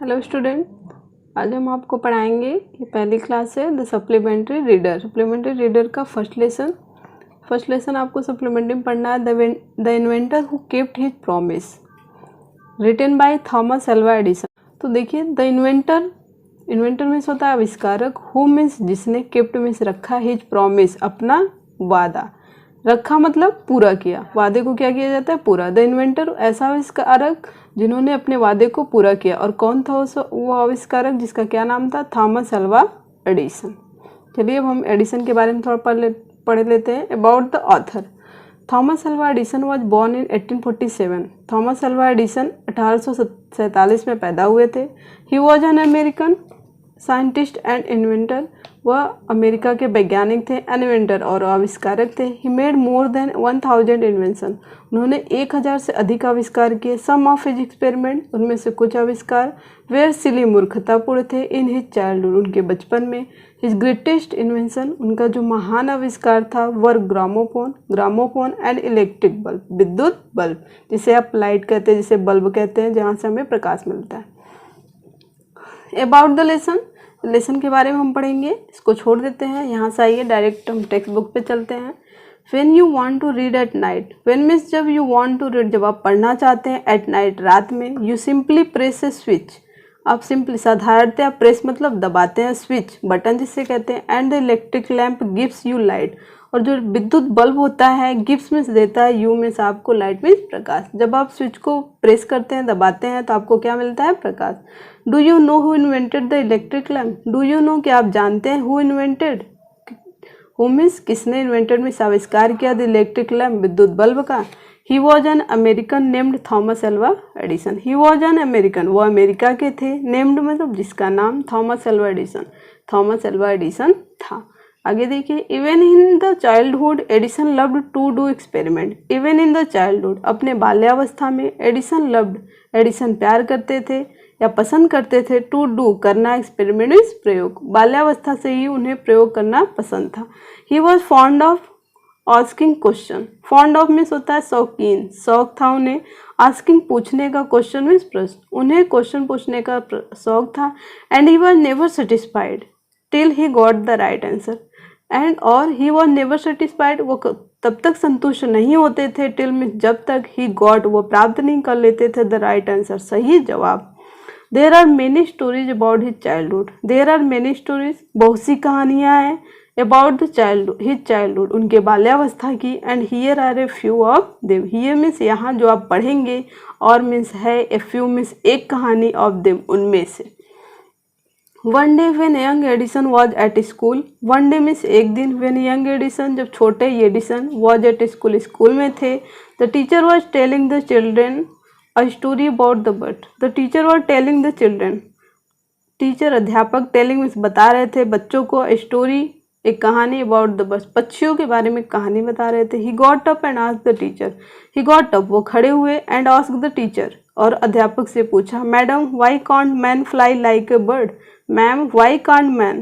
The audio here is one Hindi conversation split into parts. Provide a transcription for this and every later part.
हेलो स्टूडेंट, आज हम आपको पढ़ाएंगे ये पहली क्लास है the supplementary reader. Supplementary reader का फर्स्ट लेसन आपको सप्लीमेंट्री में पढ़ना है। The inventor who kept his promise, written by Thomas Alva Edison. तो देखिए द इन्वेंटर मीन्स होता है आविष्कारक, हु मीन्स जिसने, केप्ट मीन्स रखा, हिज प्रॉमिस अपना वादा, रखा मतलब पूरा किया, वादे को क्या किया जाता है पूरा। द इन्वेंटर ऐसा आविष्कारक जिन्होंने अपने वादे को पूरा किया। और कौन था वो आविष्कारक जिसका क्या नाम था? Thomas Alva Edison. चलिए अब हम एडिसन के बारे में थोड़ा पढ़ लेते हैं। About the author, Thomas Alva Edison was born in 1847। Thomas Alva Edison 1847 में पैदा हुए थे। ही was an American scientist and inventor, वह अमेरिका के वैज्ञानिक थे, इन्वेंटर और आविष्कारक थे। He made more than 1000 invention, उन्होंने 1000 से अधिक आविष्कार किए। सम ऑफ हिज एक्सपेरिमेंट, उनमें से कुछ आविष्कार वेर सिली, मूर्खतापूर्ण थे। इन हिज चाइल्डहुड, उनके बचपन में। हिज ग्रेटेस्ट इन्वेंशन, उनका जो महान आविष्कार था, वर ग्रामोफोन एंड इलेक्ट्रिक बल्ब, विद्युत बल्ब, जिसे आप लाइट कहते हैं, जिसे बल्ब कहते हैं, जहाँ से हमें प्रकाश मिलता है। अबाउट द लेसन के बारे में हम पढ़ेंगे, इसको छोड़ देते हैं। यहाँ से आइए डायरेक्ट हम टेक्स्ट बुक पे चलते हैं। When you want to read at night, when means जब, यू वांट टू रीड जब आप पढ़ना चाहते हैं, एट नाइट रात में। You simply press a switch, आप सिंपली साधारणतः प्रेस मतलब दबाते हैं, स्विच बटन जिसे कहते हैं। And the electric lamp gives you light, और जो विद्युत बल्ब होता है, गिव्स मीन्स देता है, यू मीन्स आपको, लाइट मीन्स प्रकाश। जब आप स्विच को प्रेस करते हैं, दबाते हैं, तो आपको क्या मिलता है? प्रकाश। Do you know who invented the electric lamp, do you know क्या आप जानते हैं, हु इन्वेंटेड, हु मीन्स किसने, इन्वेंटेड मीन्स आविष्कार किया, द इलेक्ट्रिक लैम्प विद्युत बल्ब का। He was an American named Thomas Alva Edison, he was an American, वो अमेरिका के थे, नेम्ड मतलब जिसका नाम, Thomas Alva Edison, Thomas Alva Edison था। आगे देखिए, even in the childhood Edison loved to do experiment. Even in the childhood, अपने बाल्यावस्था में, एडिसन लव्ड, एडिसन प्यार करते थे या पसंद करते थे, टू डू करना, एक्सपेरिमेंट मीन्स प्रयोग, बाल्यावस्था से ही उन्हें प्रयोग करना पसंद था। ही was fond of asking question, fond of means होता है शौकीन, शौक था उन्हें, आस्किंग पूछने का, क्वेश्चन मीन्स प्रश्न, उन्हें क्वेश्चन पूछने का शौक था। And he was never satisfied till he got the right answer, and और ही वॉज नेवर सेटिस्फाइड, वो तब तक संतुष्ट नहीं होते थे, टिल मीन्स जब तक, ही गॉट वो प्राप्त नहीं कर लेते थे, द राइट आंसर सही जवाब। There are many stories about his childhood, there are many stories बहुत सी कहानियाँ हैं, अबाउट द हिज चाइल्डहुड उनके बाल्यावस्था की। And here are a few of them, here means यहाँ जो आप पढ़ेंगे, और मीन्स है, ए फ्यू मीन्स एक कहानी, ऑफ देम उनमें से। One day when young Edison was at school, one day means एक दिन, व्हेन यंग एडिसन जब छोटे Edison, was at school school में थे। The teacher was telling the children a story about the bird, the teacher was telling the children, teacher अध्यापक, टेलिंग मीन्स बता रहे थे बच्चों को, स्टोरी एक कहानी, अबाउट द बर्ड्स पक्षियों के बारे में कहानी बता रहे थे। ही got up and asked the teacher, he got up वो खड़े हुए, एंड आस्क्ड द टीचर और अध्यापक से पूछा, madam why can't man fly like a bird, ma'am why can't man,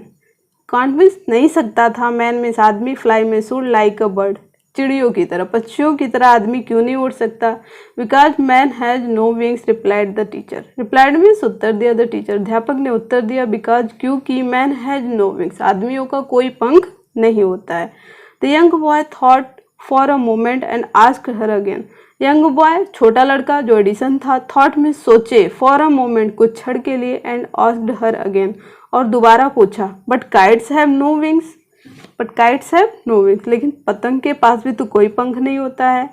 can't means नहीं सकता था, मैन मीन्स आदमी, फ्लाई में उड़, लाइक अ बर्ड चिड़ियों की तरह, पक्षियों की तरह आदमी क्यों नहीं उड़ सकता। Because man has no wings, replied the teacher, replied means उत्तर दिया, द टीचर अध्यापक ने उत्तर दिया, बिकॉज क्योंकि, मैन हैज नो विंग्स आदमियों का कोई पंख नहीं होता है। The young boy thought for a moment and asked her again, young boy छोटा लड़का जो एडिसन था, थॉट में सोचे, फॉर अ मोमेंट कुछ क्षण के लिए, एंड आस्क्ड हर अगेन और दोबारा पूछा, but kites have no wings, but kites have no wings लेकिन पतंग के पास भी तो कोई पंख नहीं होता है।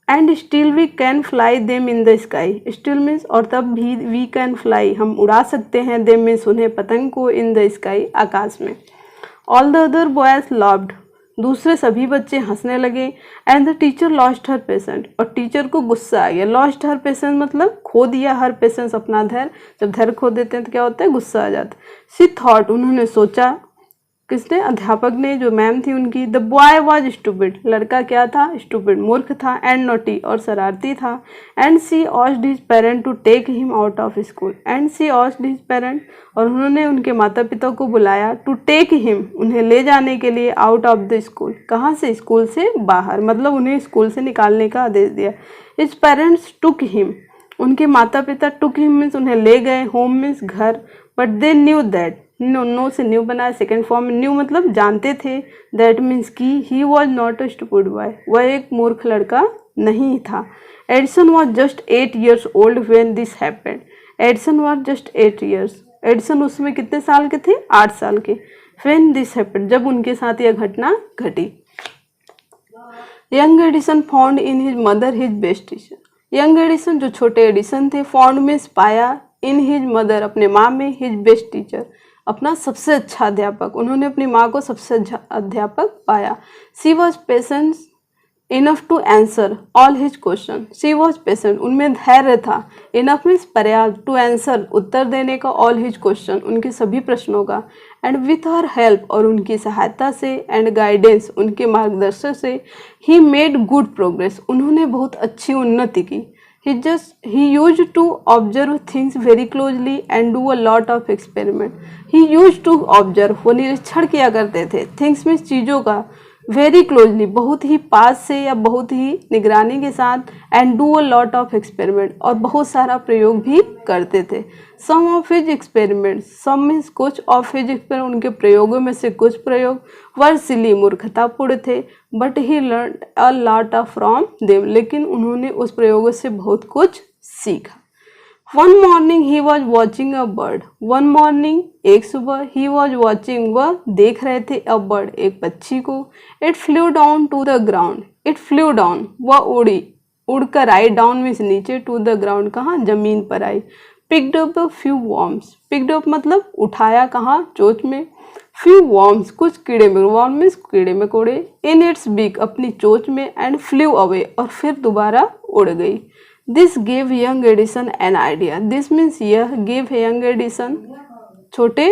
And still we can fly them in the sky, still means और तब भी, वी कैन फ्लाई हम उड़ा सकते हैं, देम मीन्स उन्हें, पतंग को, इन द स्काई आकाश में। All the other boys loved, दूसरे सभी बच्चे हंसने लगे। And the teacher lost her patient, और टीचर को गुस्सा आ गया, लॉस्ट हर पेशेंस मतलब खो दिया, हर पेशेंस अपना धैर्य, जब धैर्य खो देते हैं तो क्या होता है? गुस्सा आ जाता है। सी थॉट उन्होंने सोचा, किसने? अध्यापक ने, जो मैम थी उनकी। द बॉय वॉज स्टूपिड, लड़का क्या था? स्टूपिड मूर्ख था। एंड नोटी और शरारती था। And she asked his parent to take him out of school, and she asked his parent और उन्होंने उनके माता पिता को बुलाया, टू टेक हिम उन्हें ले जाने के लिए, आउट ऑफ द स्कूल, कहाँ से? स्कूल से बाहर, मतलब उन्हें स्कूल से निकालने का आदेश दिया। हिज पेरेंट्स टुक हिम, उनके माता पिता टुक हिम मीन्स उन्हें ले गए, होम मीन्स घर, but they knew that, know से न्यू बनाया, सेकेंड फॉर्म में न्यू मतलब जानते थे, दैट मीन्स कि he was not a stupid boy, वह एक मूर्ख लड़का नहीं था। Edison was just 8 years old when this happened, Edison was just 8 years, Edison उसमें कितने साल के थे? 8 साल के। व्हेन दिस हैपेंड, जब उनके साथ यह घटना घटी। Young Edison found in his mother his best teacher, young Edison जो छोटे एडिसन थे, फाउंड मीन्स पाया, इन हिज मदर अपने माँ में, हिज बेस्ट टीचर अपना सबसे अच्छा अध्यापक, उन्होंने अपनी माँ को सबसे अच्छा अध्यापक पाया। She was patient enough to answer all his question, she was patient उनमें धैर्य था, इनफ मीन्स पर्याप्त, टू आंसर उत्तर देने का, ऑल हिज क्वेश्चन उनके सभी प्रश्नों का, एंड विथ हर हेल्प और उनकी सहायता से, एंड गाइडेंस उनके मार्गदर्शन से, ही मेड गुड प्रोग्रेस उन्होंने बहुत अच्छी उन्नति की। He used to observe things very closely and do a lot of experiment. He used to observe, वो निरीक्षण किया करते थे, things means चीज़ों का, very closely बहुत ही पास से या बहुत ही निगरानी के साथ, and do a lot of experiment और बहुत सारा प्रयोग भी करते थे। Some of his experiments, some means कुछ of his experiments उनके प्रयोगों में से कुछ प्रयोग were silly मूर्खतापूर्ण थे, but he learned a lot from them लेकिन उन्होंने उस प्रयोगों से बहुत कुछ सीखा। One morning he was watching a bird, one morning एक सुबह, he was watching वह देख रहे थे, a bird एक पक्षी को, it flew down to the ground, it flew down वह उड़ी, उड़कर आई, down मीन्स नीचे, to the ground कहाँ? जमीन पर आई। picked up a few worms, picked up मतलब उठाया कहाँ? चोंच में, few worms कुछ कीड़े में, worm मीन्स कीड़े मकोड़े, in its beak अपनी चोंच में, and flew away और फिर दोबारा उड़ गई। This gave young Edison an idea, this means यह gave young Edison छोटे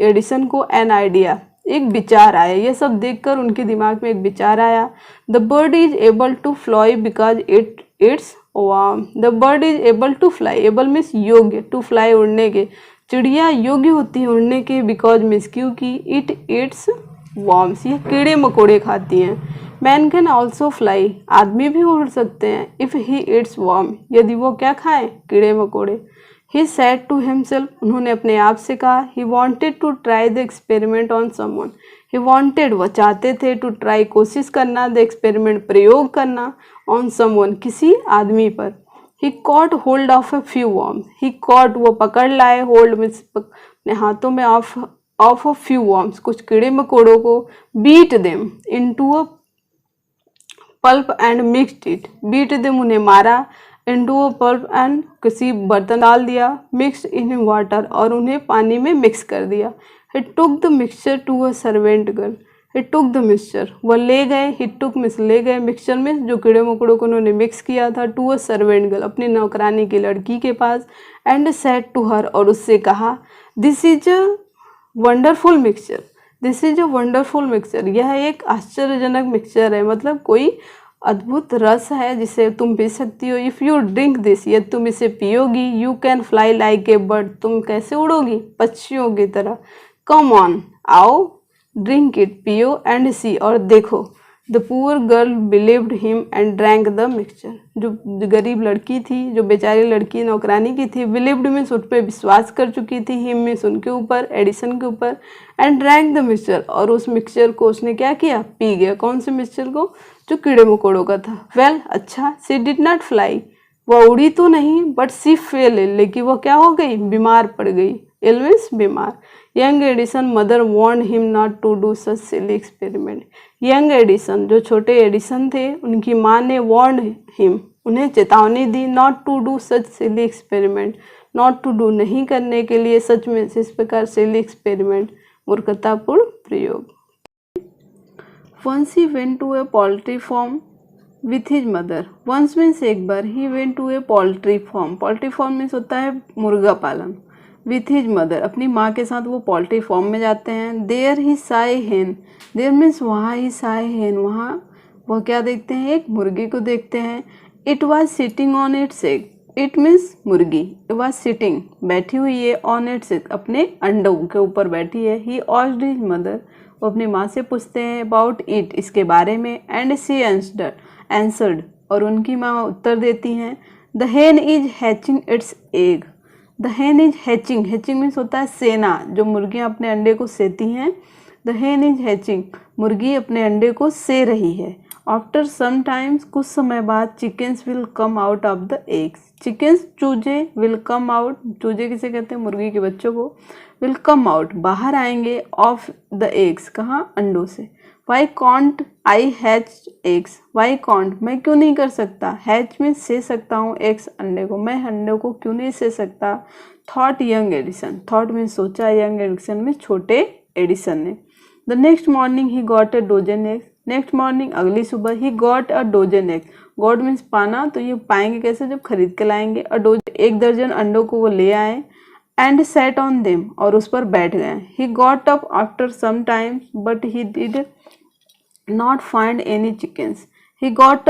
एडिसन को an idea एक विचार आया, यह सब देखकर उनके दिमाग में एक विचार आया। The bird is able to fly because it eats worm, the bird is able to fly, able means योग्य, to fly उड़ने के, चिड़िया योग्य होती है उड़ने के, बिकॉज मीन्स क्योंकि, इट इट्स वॉर्म्स यह कीड़े मकोड़े खाती हैं। मैन कैन ऑल्सो फ्लाई आदमी भी उड़ सकते हैं, इफ़ ही इट्स वॉर्म यदि वो क्या खाएं? कीड़े मकोड़े। ही सेड टू हिमसेल्फ उन्होंने अपने आप से कहा, he wanted to try the experiment on someone, he wanted वह चाहते थे, टू ट्राई कोशिश करना, द एक्सपेरिमेंट प्रयोग करना, ऑन समवन किसी आदमी पर। He caught hold of a few worms, he caught वो पकड़ लाए, होल्ड मीन्स अपने हाथों में, ऑफ अ फ्यू वॉर्म्स कुछ कीड़े मकोड़ों को, beat them into a pulp and mixed it, beat them उन्हें मारा, इनटू अ पल्प एंड किसी बर्तन डाल दिया, मिक्सड इन वाटर और उन्हें पानी में मिक्स कर दिया। He took the mixture to a servant girl, he took the mixture वह ले गए, ही टुक मिस ले गए, मिक्सचर में जो कीड़े मकोड़ों को उन्होंने मिक्स किया था, टू अ सर्वेंट गर्ल अपनी नौकरानी की लड़की के पास, एंड सेड टू हर और उससे कहा, this is a wonderful mixture, this is a wonderful mixture यह एक आश्चर्यजनक मिक्सचर है, मतलब कोई अद्भुत रस है जिसे तुम पी सकती हो। इफ़ यू ड्रिंक दिस यदि तुम इसे पियोगी, you can fly like a bird तुम कैसे उड़ोगी? पक्षियों की तरह। कम ऑन आओ, ड्रिंक इट पियो, एंड सी और देखो। The poor girl believed him and drank the mixture, जो गरीब लड़की थी, जो बेचारी लड़की नौकरानी की थी, बिलीव्ड मीन्स उस पर विश्वास कर चुकी थी, हिम मीन्स उनके ऊपर, एडिसन के ऊपर, एंड ड्रैंक द मिक्सचर और उस मिक्सचर को उसने क्या किया? पी गया। कौन से मिक्सचर को? जो कीड़े मकोड़ों का था। वेल अच्छा, सी डिड नॉट फ्लाई वह उड़ी तो नहीं, बट सी फेल इल लेकिन वह क्या हो गई? बीमार पड़ गई। इल मीन्स बीमार। Young Edison mother warn him not to do such silly experiment, young Edison जो छोटे एडिसन थे उनकी माँ ने वार्न हिम उन्हें चेतावनी दी, not to do such silly experiment, not to do नहीं करने के लिए, सच में इस प्रकार सिली एक्सपेरिमेंट मूर्खतापूर्ण प्रयोग। Once he went to a poultry farm with his mother. Once means एक बार, he went to a poultry farm. Poultry farm means होता है मुर्गा पालन। With his mother अपनी माँ के साथ वो पोल्ट्री फार्म में जाते हैं। There he saw a hen. There means वहाँ ही saw a hen, वहाँ वह क्या देखते हैं? एक मुर्गी को देखते हैं। It was sitting on its egg. It means मुर्गी। It was sitting बैठी हुई है, on its egg अपने अंडों के ऊपर बैठी है। He asked his mother वो अपनी माँ से पूछते हैं अबाउट इट इसके बारे में, एंड सी आंसर्ड और उनकी माँ उत्तर देती हैं, द हेन is hatching it's egg. The हेन इज हैचिंग, हैचिंग मीन्स होता है सेना, जो मुर्गियाँ अपने अंडे को सेती हैं। द हेन इज हैचिंग, मुर्गी अपने अंडे को से रही है। आफ्टर सम टाइम्स, कुछ समय बाद, chickens will come out of the eggs. Chickens, चूजे, विल कम आउट, चूजे किसे कहते हैं, मुर्गी के बच्चों को, विल कम आउट, बाहर आएंगे, ऑफ द एग्स, कहाँ, अंडों से। Why can't I hatch eggs, why can't, मैं क्यों नहीं कर सकता, हैच में से सकता हूँ, एग्स, अंडे को, मैं अंडे को क्यों नहीं से सकता। थॉट यंग एडिसन, थॉट में सोचा, यंग एडिसन में छोटे एडिसन ने। The next morning he got a dozen eggs, next morning अगली सुबह, he got a dozen egg, got means पाना, तो ये पाएंगे कैसे, जब खरीद के लाएंगे। अ डोजन, 1 दर्जन अंडों को वो ले आए। एंड सेट ऑन देम, और उस पर बैठ गए। He got up after some times but he did not find any chickens. He got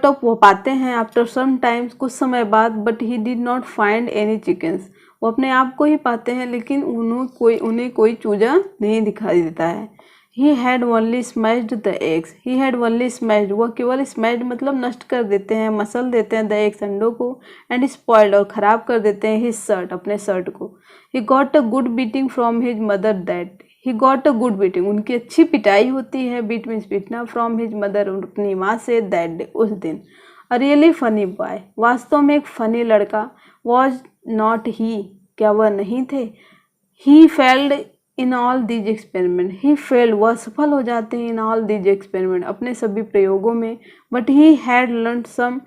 up, वो पाते हैं, आफ्टर सम टाइम्स, कुछ समय बाद, but he did not find any chickens, वो अपने आप को ही पाते हैं, लेकिन उन्हें कोई चूजा नहीं दिखाई देता है। He had only smashed the eggs, he had only smashed, वह केवल स्मैश्ड मतलब नष्ट कर देते हैं, मसल देते हैं, द एग्स, अंडों को, एंड स्पॉइल्ड, और ख़राब कर देते हैं, हिज शर्ट, अपने शर्ट को। He got a good beating from his mother that, he got a good beating, उनकी अच्छी पिटाई होती है, बीट मीन्स पीटना, फ्रॉम हिज मदर, अपनी माँ से, दैट डे, उस दिन। अ रियली फनी बॉय, वास्तव में एक फनी लड़का। वॉज नॉट ही, क्या वह नहीं थे। He failed in all these experiment, he failed, वह सफल हो जाते हैं, इन ऑल दीज एक्सपेरिमेंट, अपने सभी प्रयोगों में। But he had learn some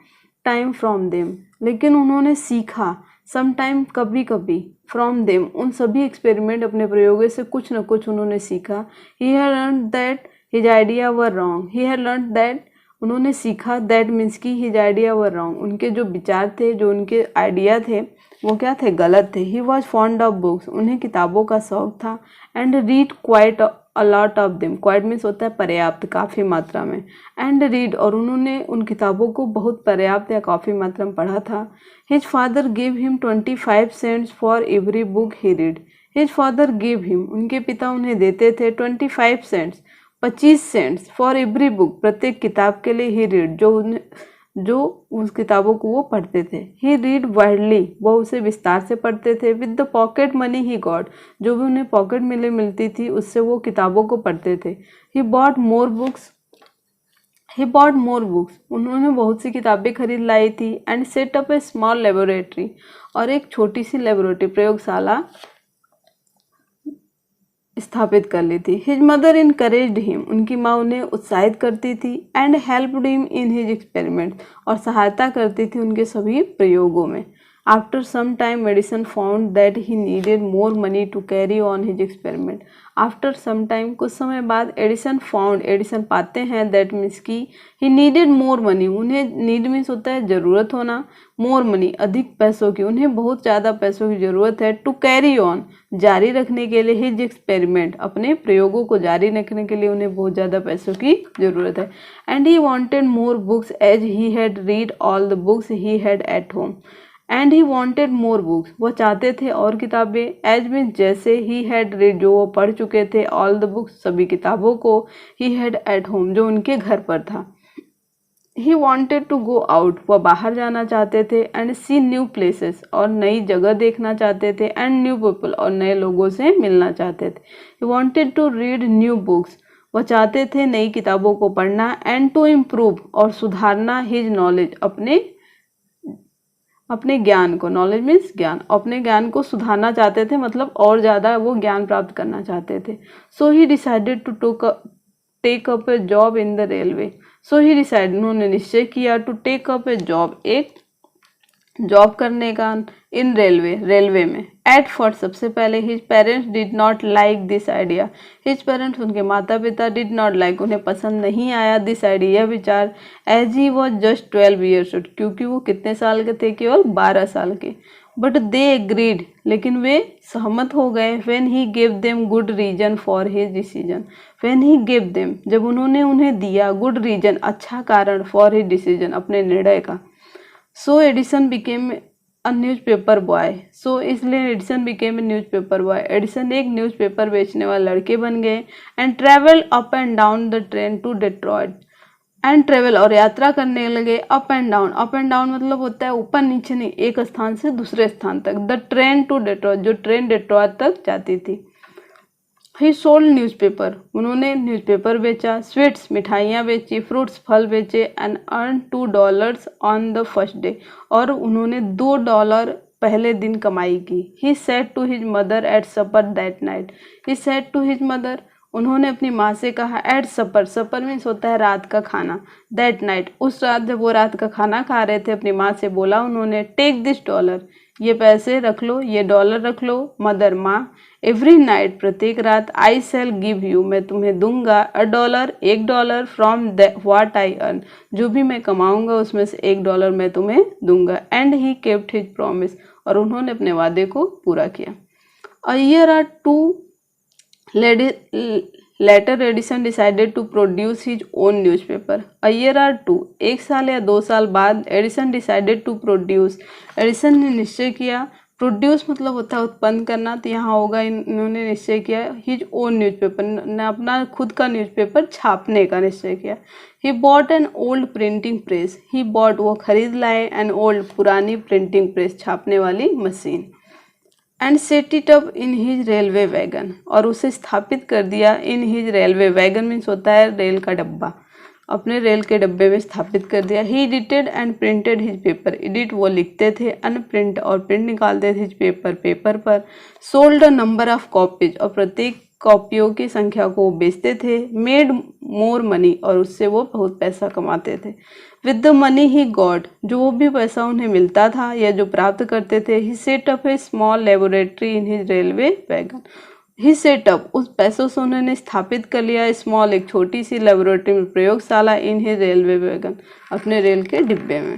time from them, लेकिन उन्होंने सीखा, सम टाइम, कभी कभी, फ्रॉम देम, उन सभी एक्सपेरिमेंट, अपने प्रयोगों से कुछ न कुछ उन्होंने सीखा। ही had learn that his idea were wrong, he had learn that, उन्होंने सीखा, दैट मीन्स की हिज आइडिया वर रॉन्ग, उनके जो विचार थे, जो उनके आइडिया थे, वो क्या थे, गलत थे। ही वॉज फॉन्ड ऑफ बुक्स, उन्हें किताबों का शौक था। And read quite a lot of them, quite means होता है पर्याप्त, काफ़ी मात्रा में। एंड रीड, और उन्होंने उन किताबों को बहुत पर्याप्त या काफ़ी मात्रा में पढ़ा था। His father give him 25 cents for every book he read, his father give him, उनके पिता उन्हें देते थे 25 cents, 25 cents, for every book, प्रत्येक किताब के लिए, ही रीड, जो उस किताबों को वो पढ़ते थे। ही रीड वाइडली, वो उसे विस्तार से पढ़ते थे। With the pocket money he got, जो भी उन्हें पॉकेट मनी मिलती थी, उससे वो किताबों को पढ़ते थे। ही बॉट मोर बुक्स, उन्होंने बहुत सी किताबें खरीद लाई थी। And set up a small laboratory, और एक छोटी सी लेबोरेटरी, प्रयोगशाला स्थापित कर ली थी। हिज मदर इनकरेज्ड हिम, उनकी माँ उन्हें उत्साहित करती थी। And helped him in his experiment, और सहायता करती थी उनके सभी प्रयोगों में। After some time Edison found that he needed more money to carry on his experiment. After some time, कुछ समय बाद, एडिसन फाउंड, एडिसन पाते हैं, दैट मीन्स की ही नीडेड मोर मनी, उन्हें, नीड मीन्स होता है ज़रूरत होना, मोर मनी, अधिक पैसों की, उन्हें बहुत ज़्यादा पैसों की ज़रूरत है। टू कैरी ऑन, जारी रखने के लिए, हिज एक्सपेरिमेंट, अपने प्रयोगों को जारी रखने के लिए उन्हें बहुत ज़्यादा पैसों की ज़रूरत है। And he wanted more books as he had read all the books he had at home. And he wanted more books, वह चाहते थे और किताबें, एज मीन्स जैसे, ही हैड रीड, जो वो पढ़ चुके थे, ऑल द बुक्स, सभी किताबों को, ही हैड एट होम, जो उनके घर पर था। He wanted to go out, वह बाहर जाना चाहते थे। एंड सी न्यू प्लेसेस, और नई जगह देखना चाहते थे। एंड न्यू पीपल, और नए लोगों से मिलना चाहते थे। He wanted to read new books, वह चाहते थे नई किताबों को पढ़ना। एंड टू इम्प्रूव, और सुधारना, हिज नॉलेज, अपने ज्ञान को, नॉलेज मीन्स ज्ञान, अपने ज्ञान को सुधारना चाहते थे, मतलब और ज़्यादा वो ज्ञान प्राप्त करना चाहते थे। So he decided to take up a job in the railway. So he decide, उन्होंने निश्चय किया, to take up a job, एक जॉब करने का, इन रेलवे में। एट फर्स्ट, सबसे पहले, his parents did not like this idea, his parents, उनके माता पिता, डिड नॉट लाइक, उन्हें पसंद नहीं आया, दिस आइडिया, यह विचार। As he was just 12 years old, क्योंकि वो कितने साल के थे, केवल 12 साल के। बट दे एग्रीड, लेकिन वे सहमत हो गए। When he gave them good reason for his decision, when he gave them, जब उन्होंने उन्हें दिया, गुड रीजन, अच्छा कारण, फॉर हिज डिसीजन, अपने निर्णय का। So Edison became a newspaper boy, so इसलिए Edison became a newspaper boy, Edison एक न्यूज़पेपर बेचने वाले लड़के बन गए। And travel up and down the train to Detroit, and travel और यात्रा करने लगे up and down. Up and down मतलब होता है ऊपर नीचे नहीं, एक स्थान से दूसरे स्थान तक। द ट्रेन टू डेट्रॉयट, जो ट्रेन डेट्रॉयट तक जाती थी। ही सोल्ड न्यूज़पेपर, उन्होंने न्यूज़पेपर बेचा। स्वीट्स, मिठाइयाँ बेची। फ्रूट्स, फल बेचे। And earn $2 on the first day, और उन्होंने $2 पहले दिन कमाई की। He said to his mother at supper that night. He said to his mother, उन्होंने अपनी माँ से कहा। एट सपर, सपर मीन्स होता है रात का खाना। दैट नाइट, उस रात जब वो रात का खाना खा रहे थे, अपनी माँ से बोला उन्होंने, टेक दिस $, ये पैसे रख लो, ये $, रख लो। मदर, माँ, एवरी नाइट, प्रत्येक रात, आई सेल गिव यू, मैं तुम्हें दूंगा, $1, $1 फ्रॉम व्हाट आई अर्न, जो भी मैं कमाऊंगा उसमें से $1 मैं तुम्हें दूंगा। And he kept his promise, और उन्होंने अपने वादे को पूरा किया। A year or two later Edison decided to produce his own newspaper. A year or two, 1 साल या 2 साल बाद, Edison decided to produce, Edison ने निश्चय किया। प्रोड्यूस मतलब होता है उत्पन्न करना, तो यहाँ होगा इन्होंने निश्चय किया हिज ओन न्यूज़पेपर, ने अपना खुद का न्यूज़पेपर छापने का निश्चय किया। He bought an old printing press, he bought वो खरीद लाए, एन ओल्ड पुरानी प्रिंटिंग प्रेस छापने वाली machine. And set it up in his railway wagon, और उसे स्थापित कर दिया। इन हिज रेलवे वैगन मीन्स होता है रेल का डब्बा, अपने रेल के डब्बे में स्थापित कर दिया। He edited and printed his paper, edit वो लिखते थे, अनप्रिंट और प्रिंट निकालते थे हिज पेपर, पेपर पर। Sold a number of copies, और प्रत्येक कॉपियों की संख्या को बेचते थे। मेड मोर मनी, और उससे वो बहुत पैसा कमाते थे। With the money he got, जो भी पैसा उन्हें मिलता था या जो प्राप्त करते थे। He set up a small laboratory in his railway wagon, he set up, उस पैसों से उन्होंने स्थापित कर लिया स्मॉल, एक छोटी सी लेबोरेटरी में, प्रयोगशाला, इन हिज रेलवे वैगन, अपने रेल के डिब्बे में।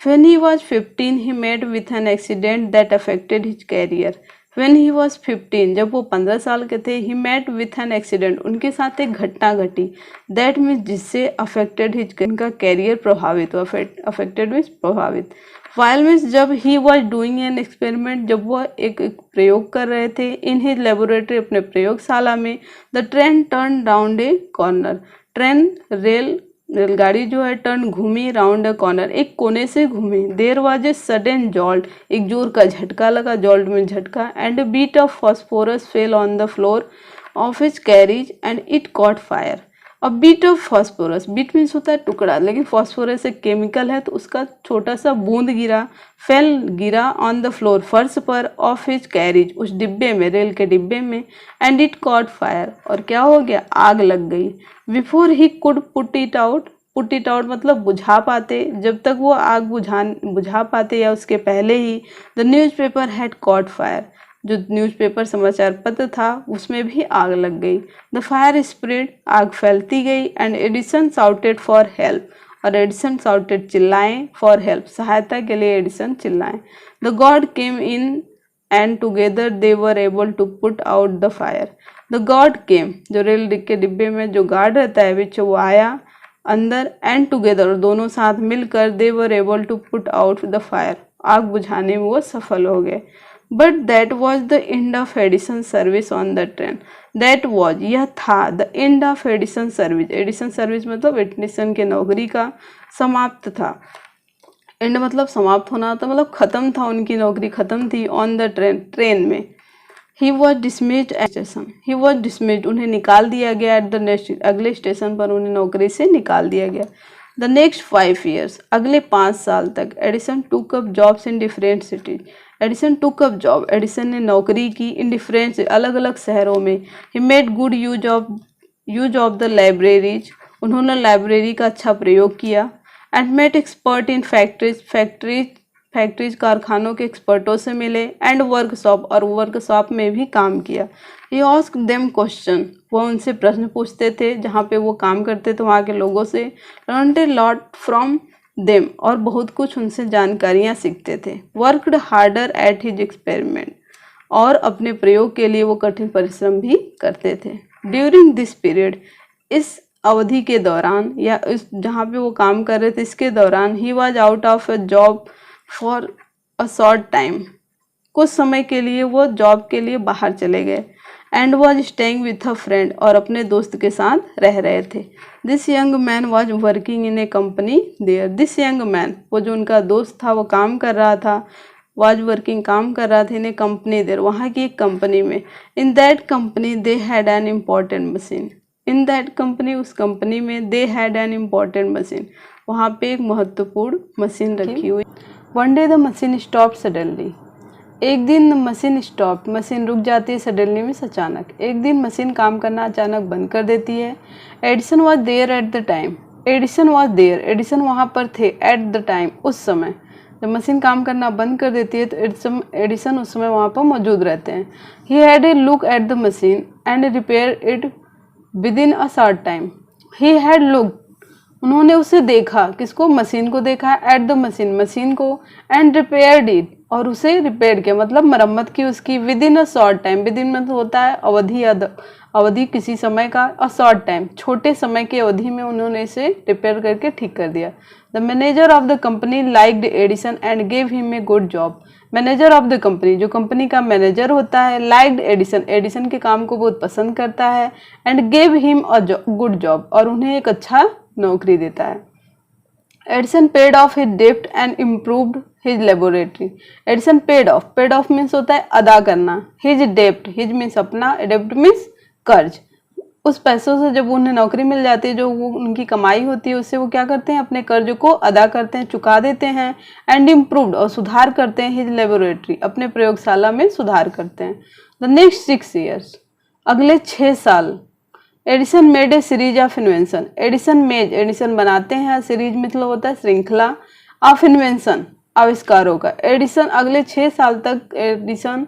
When he was 15 he met with an accident that affected his career. When he was 15, जब वो 15 साल के थे, he met with an accident, उनके साथ एक घटना घटी, that means जिससे affected his, इनका कैरियर प्रभावित हुआ, affected means प्रभावित। While means जब he was doing an experiment, जब वह एक प्रयोग कर रहे थे, in his laboratory, अपने प्रयोगशाला में, the train turned round a corner, train रेलगाड़ी जो है टर्न घूमी, राउंड अ कॉर्नर, एक कोने से घूमी। There was a sudden jolt, एक जोर का झटका लगा, जॉल्ट में झटका। And bit of phosphorus fell on the floor of his carriage and it caught fire. अब bit of phosphorus, bit means होता है टुकड़ा, लेकिन फॉस्फोरस एक केमिकल है, तो उसका छोटा सा बूंद गिरा, फेल गिरा ऑन द फ्लोर, फर्श पर, ऑफ हिज कैरिज, उस डिब्बे में, रेल के डिब्बे में। एंड इट कॉट फायर, और क्या हो गया, आग लग गई। Before he could put it out मतलब बुझा पाते, जब तक वो आग बुझा पाते या उसके पहले ही, the newspaper had caught fire, जो न्यूज़पेपर समाचार पत्र था उसमें भी आग लग गई। द फायर स्प्रेड, आग फैलती गई। And Edison shouted for help, और एडिसन साउटेड, चिल्लाएं, फॉर हेल्प, सहायता के लिए एडिसन चिल्लाएं। The guard came in and together they were able to put out the fire. The guard came, जो रेल के डिब्बे में जो गार्ड रहता है विच, वो आया अंदर, एंड टुगेदर, दोनों साथ मिलकर, they were able to put out the fire, आग बुझाने में वो सफल हो गए। But that was the end of Edison service on the train. That was, यह था, the end of Edison service, Edison service मतलब एडिसन की नौकरी का समाप्त था। एंड मतलब समाप्त होना था, मतलब खत्म था, उनकी नौकरी खत्म थी। ऑन द ट्रेन, ट्रेन में। He was dismissed at station, he was dismissed, उन्हें निकाल दिया गया। एट द नेक्स्ट, अगले स्टेशन पर उन्हें नौकरी से निकाल दिया गया। द नेक्स्ट 5 years, अगले 5 साल तक, Edison took up jobs in different cities, Edison took up job, Edison ने नौकरी की, इन डिफरेंट, अलग अलग शहरों में। He made good use of the libraries, उन्होंने लाइब्रेरी का अच्छा प्रयोग किया। And met expert in factories, कारखानों के एक्सपर्टों से मिले। एंड वर्कशॉप, और वर्कशॉप में भी काम किया। ही आस्क्ड देम क्वेश्चन, वो उनसे प्रश्न पूछते थे, जहाँ पे वो काम करते थे वहाँ के लोगों से। Learned a lot from them, और बहुत कुछ उनसे जानकारियाँ सीखते थे। Worked harder at his experiment, और अपने प्रयोग के लिए वो कठिन परिश्रम भी करते थे। ड्यूरिंग दिस पीरियड, इस अवधि के दौरान, या इस जहाँ पे वो काम कर रहे थे इसके दौरान, he was out of a job for a short time, कुछ समय के लिए वो जॉब के लिए बाहर चले गए। And was staying with a friend, और अपने दोस्त के साथ रह रहे थे। This young man was working in a company there. This young man, वो जो उनका दोस्त था वो काम कर रहा था, वॉज वर्किंग काम कर रहा था इन ए कंपनी देयर, वहाँ की एक कंपनी में। In that company they had an important machine. In that company, उस कंपनी में, they had an important machine, वहाँ पे एक महत्वपूर्ण मशीन रखी हुई। One day the machine stop suddenly. एक दिन मशीन स्टॉप, मशीन रुक जाती है, सडनली मीन्स अचानक। एक दिन मशीन काम करना अचानक बंद कर देती है। Edison was there at the time. Edison was there, Edison वहाँ पर थे, एट द टाइम, उस समय। जब मशीन काम करना बंद कर देती है तो एडिसन उस समय वहाँ पर मौजूद रहते हैं। He had a look at the machine and repair it with in a short time. He had look, उन्होंने उसे देखा, किसको, मशीन को देखा, एट द मशीन, मशीन को, एंड रिपेयर्ड इट, और उसे रिपेयर किया, मतलब मरम्मत की उसकी, with in a short time. With in मतलब होता है अवधि या अवधि किसी समय का, और शॉर्ट टाइम छोटे समय की अवधि में उन्होंने इसे रिपेयर करके ठीक कर दिया। The manager of the company liked Edison and gave him a good job. Manager of the company, जो कंपनी का मैनेजर होता है, लाइक्ड एडिसन, एडिसन के काम को बहुत पसंद करता है, and gave him a good job, और उन्हें एक अच्छा नौकरी देता है। एडिसन पेड ऑफ हिज डेब्ट and improved his laboratory. Edison paid of means होता है अदा करना, हिज डेब्ट, हिज मीन्स अपना, डेब्ट मीन्स कर्ज। उस पैसों से जब उन्हें नौकरी मिल जाती है, जो वो उनकी कमाई होती है, उससे वो क्या करते हैं, अपने कर्ज को अदा करते हैं, चुका देते हैं। एंड इम्प्रूव्ड, और सुधार करते हैं, हिज लेबोरेटरी, अपने प्रयोगशाला में सुधार करते हैं। द नेक्स्ट 6 years, अगले 6 साल। Edison made a series of invention. Edison made, Edison बनाते हैं, सीरीज मतलब होता है श्रृंखला, ऑफ इन्वेंशन, आविष्कारों का। एडिसन अगले 6 साल तक एडिसन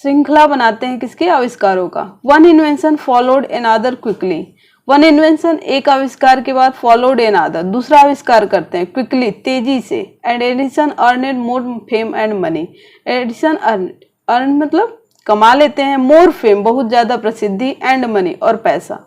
श्रृंखला बनाते हैं, किसके, आविष्कारों का। One invention followed another quickly. One invention, एक आविष्कार के बाद, फॉलोड अनदर, दूसरा आविष्कार करते हैं, क्विकली, तेजी से। And Edison earned more fame and money. Edison earn मतलब कमा लेते हैं, मोर फेम, बहुत ज्यादा प्रसिद्धि, एंड मनी, और पैसा।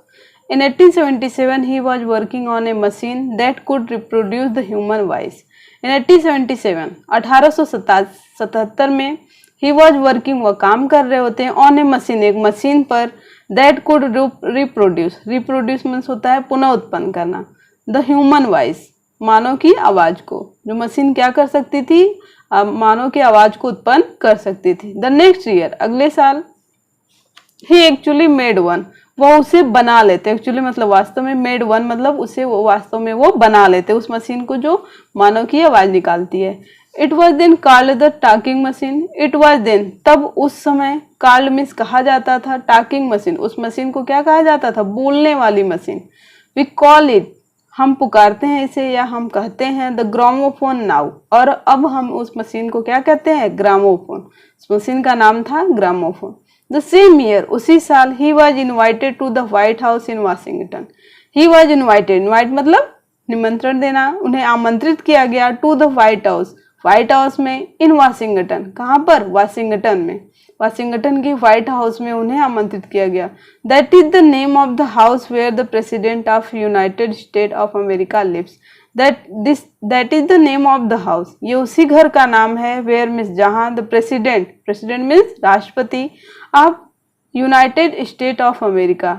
In 1877 he was working on a machine that could reproduce the human voice. In 1877, 1877 में, ही वॉज वर्किंग, वह काम कर रहे होते हैं, ऑन ए मशीन, एक मशीन पर, that could reproduce, reproduce means होता है पुनः उत्पन्न करना, द ह्यूमन वॉइस, मानव की आवाज को। जो मशीन क्या कर सकती थी, मानव की आवाज को उत्पन्न कर सकती थी। द नेक्स्ट ईयर, अगले साल, ही एक्चुअली मेड वन, वो उसे बना लेते, एक्चुअली मतलब वास्तव में, मेड वन मतलब उसे वो वास्तव में वो बना लेते, उस मशीन को जो मानव की आवाज निकालती है। It was then called the talking machine. It was then, तब उस समय, कॉल्ड मीन्स कहा जाता था, टॉकिंग मशीन, उस मशीन को क्या कहा जाता था, बोलने वाली मशीन। वी कॉल इट, हम पुकारते हैं इसे, या हम कहते हैं, द ग्रामोफोन नाउ, और अब हम उस मशीन को क्या कहते हैं, ग्रामोफोन। उस मशीन का नाम था ग्रामोफोन। द सेम ईयर, उसी साल, he was invited to the White House in Washington. He was invited, invite मतलब निमंत्रण देना, उन्हें आमंत्रित किया गया, to the White House, White House में, इन वाशिंगटन, कहाँ पर, वाशिंगटन में, वाशिंगटन की व्हाइट हाउस में उन्हें आमंत्रित किया गया। That is the name of the house where the president of United State of America lives. That is the name of the house, ये उसी घर का नाम है, वेयर मीन्स जहाँ, द प्रेसिडेंट, प्रेसिडेंट मीन्स राष्ट्रपति, of United State of America,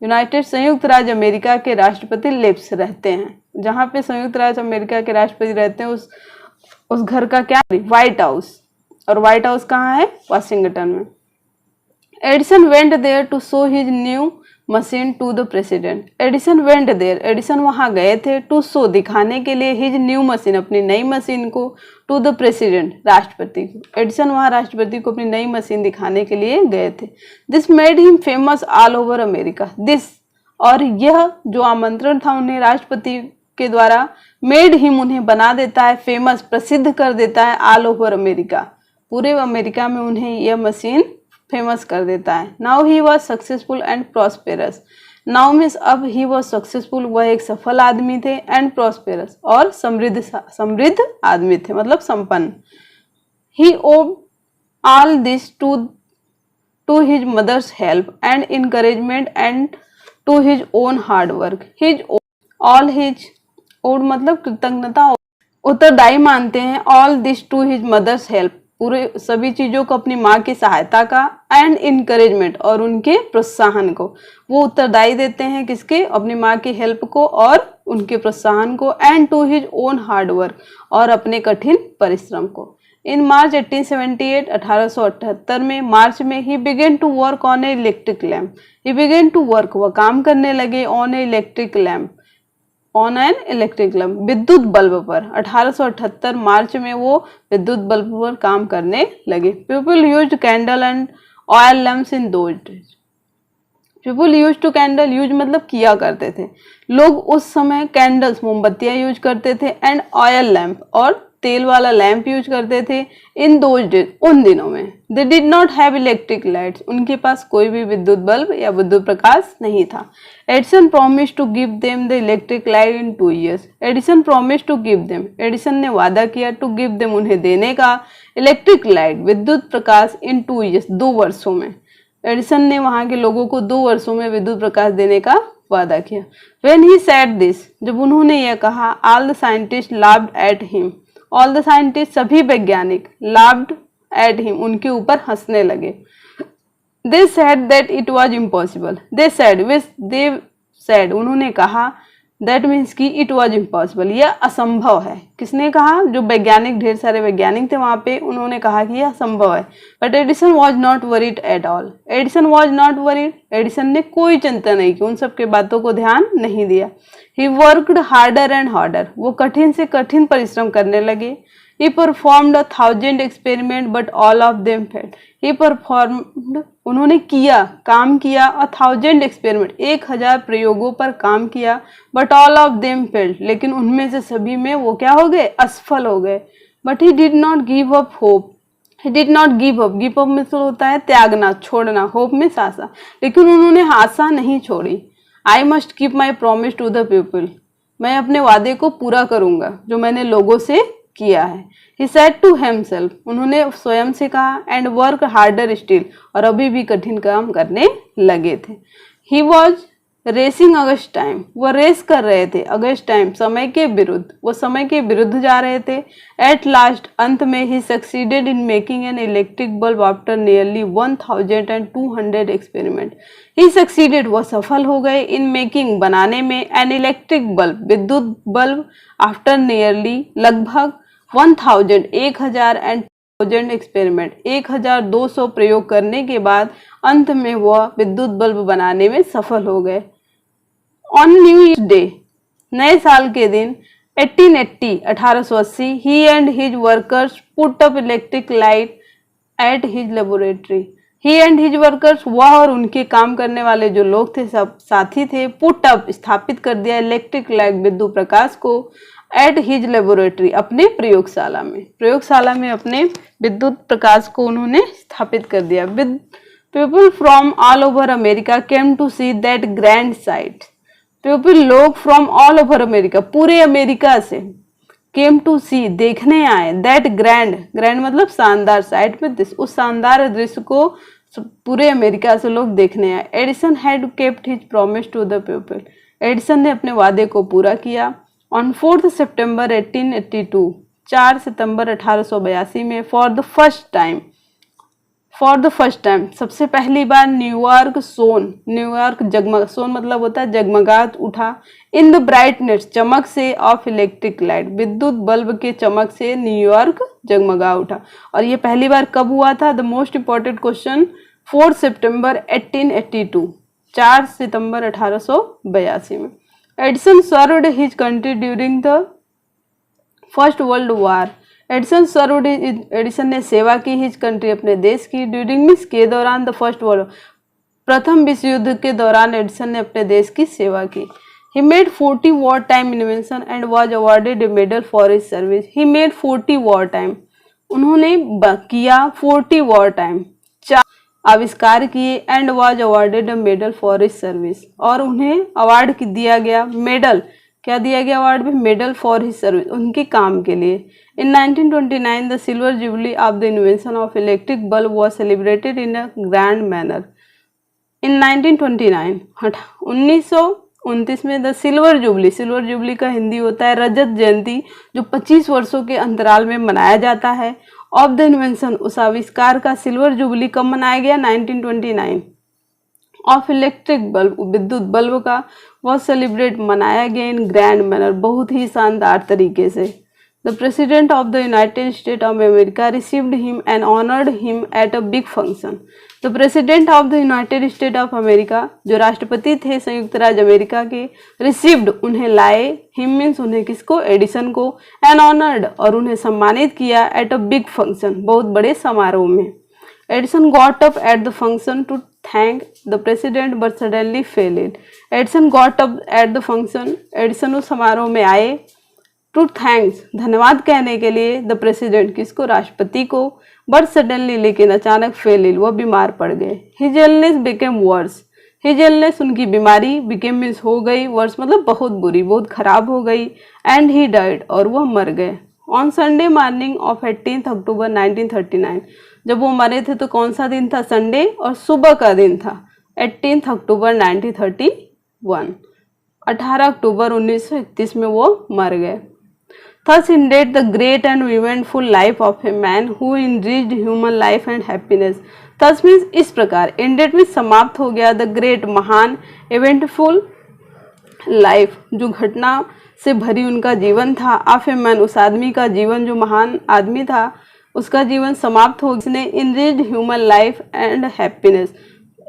United संयुक्त राज्य अमेरिका के राष्ट्रपति लिव्स रहते हैं। जहाँ पे संयुक्त राज्य अमेरिका के राष्ट्रपति रहते हैं, उस घर का क्या, व्हाइट हाउस। और व्हाइट हाउस कहाँ है, वाशिंगटन में। Edison went there to show his new machine to the president. Edison went there, Edison वहां गए थे, टू शो, दिखाने के लिए, हिज न्यू मशीन, अपनी नई मशीन को, टू द प्रेसिडेंट, राष्ट्रपति को। एडिसन वहां राष्ट्रपति को अपनी नई मशीन दिखाने के लिए गए थे। This made him famous all over America. This, और यह जो आमंत्रण था उन्हें राष्ट्रपति के द्वारा, मेड हिम, उन्हें बना देता है, फेमस, प्रसिद्ध कर देता है, ऑल ओवर अमेरिका, पूरे अमेरिका में उन्हें यह मशीन फेमस कर देता है। Now he was successful and prosperous. Now means अब, ही वॉज सक्सेसफुल, वह एक सफल आदमी थे, एंड प्रॉस्पेरस, और समृद्ध आदमी थे, मतलब संपन्न। He owed all this to his mother's help and encouragement and to his own hard work. All his, owed मतलब कृतज्ञता, उत्तरदायी मानते हैं, all this to his mother's help, पूरे सभी चीजों को अपनी माँ की सहायता का एंड इनकरेजमेंट और उनके प्रोत्साहन को वो उत्तरदायी देते हैं, किसके, अपनी माँ की हेल्प को और उनके प्रोत्साहन को, and to his own hard work और अपने कठिन परिश्रम को। इन मार्च 1878 1878 में मार्च में he began to work on a electric lamp, he began to work वह काम करने लगे on a electric lamp, on an electric lamp विद्युत बल्ब पर। 1878 मार्च में वो विद्युत बल्ब पर काम करने लगे। People used candle and oil lamps in those days. People use to candle, use मतलब किया करते थे, लोग उस समय कैंडल्स मोमबत्तियां यूज करते थे, एंड ऑयल लैम्प और तेल वाला लैंप यूज करते थे। इन दोज डेज, उन दिनों में, they did not have electric lights, उनके पास कोई भी विद्युत बल्ब या विद्युत प्रकाश नहीं था। Edison promise to give them the electric light in 2 years। Edison promise to give them, Edison ने वादा किया, टू गिव देम उन्हें देने का, इलेक्ट्रिक लाइट विद्युत प्रकाश इन 2 years 2 वर्षों में। एडिसन ने वहां के लोगों को 2 वर्षों में विद्युत प्रकाश देने का वादा किया। When he said this, जब उन्होंने यह कहा, all the scientists laughed at him, all the scientist सभी वैज्ञानिक, लाव्ड एट हिम उनके ऊपर हंसने लगे। They said that it was impossible, they said उन्होंने कहा, दैट मीन्स कि इट वाज इम्पॉसिबल यह असंभव है। किसने कहा, जो वैज्ञानिक, ढेर सारे वैज्ञानिक थे वहां पे, उन्होंने कहा कि यह असंभव है। But Edison was not worried at all, Edison was not worried, Edison ने कोई चिंता नहीं की, उन सब के बातों को ध्यान नहीं दिया। He worked harder and harder, वो कठिन से कठिन परिश्रम करने लगे। He performed 1000 experiment but all of them failed. He performed, उन्होंने किया, काम किया, 1000 experiment 1000 प्रयोगों पर काम किया, but all of them failed, लेकिन उनमें से सभी में वो क्या हो गए, असफल हो गए। But he did not give up hope. He did not give up. Give up में तो होता है त्यागना, छोड़ना, hope में आशा, लेकिन उन्होंने आशा नहीं छोड़ी। I must keep my promise to the people. मैं अपने वादे को पूरा करूंगा जो मैंने लोगों से किया है। He said to himself, उन्होंने स्वयं से कहा, and work harder still, और अभी भी कठिन काम करने लगे थे। He was racing against time, वो रेस कर रहे थे, against time समय के विरुद्ध, वो समय के विरुद्ध जा रहे थे। At last, अंत में he succeeded in making an electric bulb after nearly 1200 experiment। He succeeded, वो सफल हो गए, in making बनाने में, an electric bulb विद्युत बल्ब, after nearly लगभग 1000 एक्सपेरिमेंट 1200 प्रयोग करने के बाद अंत में वह विद्युत बल्ब बनाने में सफल हो गए। ऑन न्यू ईयर डे, नए साल के दिन 1880 he and his workers put up electric light at his laboratory. He and his workers, वह और उनके काम करने वाले जो लोग थे, सब साथी थे, पुट अप स्थापित कर दिया इलेक्ट्रिक लाइट विद्युत प्रकाश को, एट हिज लेबोरेटरी अपने प्रयोगशाला में अपने विद्युत प्रकाश को उन्होंने स्थापित कर दिया। People from all over America came to see that grand sight. People, लोग, फ्रॉम ऑल ओवर अमेरिका, पूरे अमेरिका से, केम टू सी देखने आए, दैट ग्रैंड मतलब शानदार, साइट में दृश्य, उस शानदार दृश्य को पूरे अमेरिका से लोग देखने आए। Edison had kept his promise to the people, Edison ने अपने वादे को पूरा किया। ऑन 4 सितंबर 1882, 4 सितंबर 1882 में, फॉर द फर्स्ट टाइम सबसे पहली बार, न्यूयॉर्क जगमग, सोन मतलब होता है जगमगात उठा, इन द ब्राइटनेस चमक से, ऑफ इलेक्ट्रिक लाइट विद्युत बल्ब के चमक से न्यूयॉर्क जगमगा उठा। और ये पहली बार कब हुआ था, द मोस्ट इंपॉर्टेंट क्वेश्चन, 4 सितंबर 1882, 4 सितंबर 1882 में। Edison served his country during the first world war. Edison ने सेवा की, हिज कंट्री अपने देश की, ड्यूरिंग मीन्स के दौरान, द फर्स्ट वर्ल्ड प्रथम विश्व युद्ध के दौरान एडिसन ने अपने देश की सेवा की। He made 40 war time invention and was awarded A medal for his service. He made 40 war time, उन्होंने किया 40 वॉर टाइम, आविष्कार किए, and was awarded a medal for his service, और उन्हें अवार्ड दिया गया, मेडल, क्या दिया गया अवार्ड में, मेडल फॉर हिज सर्विस, उनके काम के लिए। In 1929 the silver jubilee of the invention of electric bulb was celebrated in a grand manner. In 1929 1929 में द सिल्वर जुबली का हिंदी होता है रजत जयंती, जो 25 वर्षों के अंतराल में मनाया जाता है। ऑफ द इन्वेंशन, उस आविष्कार का सिल्वर जुबली कब मनाया गया? 1929। ऑफ इलेक्ट्रिक बल्ब, विद्युत बल्ब का, वह सेलिब्रेट मनाया गया इन ग्रैंड मैनर, बहुत ही शानदार तरीके से। The president of the United State of America received him and honoured him at a big function. The president of the United State of America, जो राष्ट्रपति थे संयुक्त राज्य अमेरिका के, रिसीव्ड, उन्हें लाए, हिम मीन्स उन्हें, किसको? एडिसन को, एंड ऑनर्ड, और उन्हें सम्मानित किया, एट अ बिग फंक्शन, बहुत बड़े समारोह में। Edison got up at the function to thank the president but suddenly fell it. Edison got up at the function, Edison उस समारोह में आए, टू थैंक्स, धन्यवाद कहने के लिए, द प्रेसिडेंट, किसको? राष्ट्रपति को, बट सडनली, लेकिन अचानक, फेल इल, वह बीमार पड़ गए। His illness became worse, his illness, उनकी बीमारी, बिकेम मीन्स हो गई, वर्स मतलब बहुत बुरी, बहुत खराब हो गई, एंड ही डाइड, और वह मर गए। ऑन संडे मॉर्निंग ऑफ 18 अक्टूबर 1939, जब वो मरे थे तो कौन सा दिन था? संडे, और सुबह का दिन था 18 अक्टूबर 1931, 18 अक्टूबर 1931 में वो मर गए। Thus ended the great and eventful life of a man who enriched human life and happiness. Thus means इस प्रकार, ended means समाप्त हो गया, the great, महान, eventful life, जो घटना से भरी उनका जीवन था, of a man, उस आदमी का जीवन, जो महान आदमी था, उसका जीवन समाप्त हो, इसने enriched human life and happiness,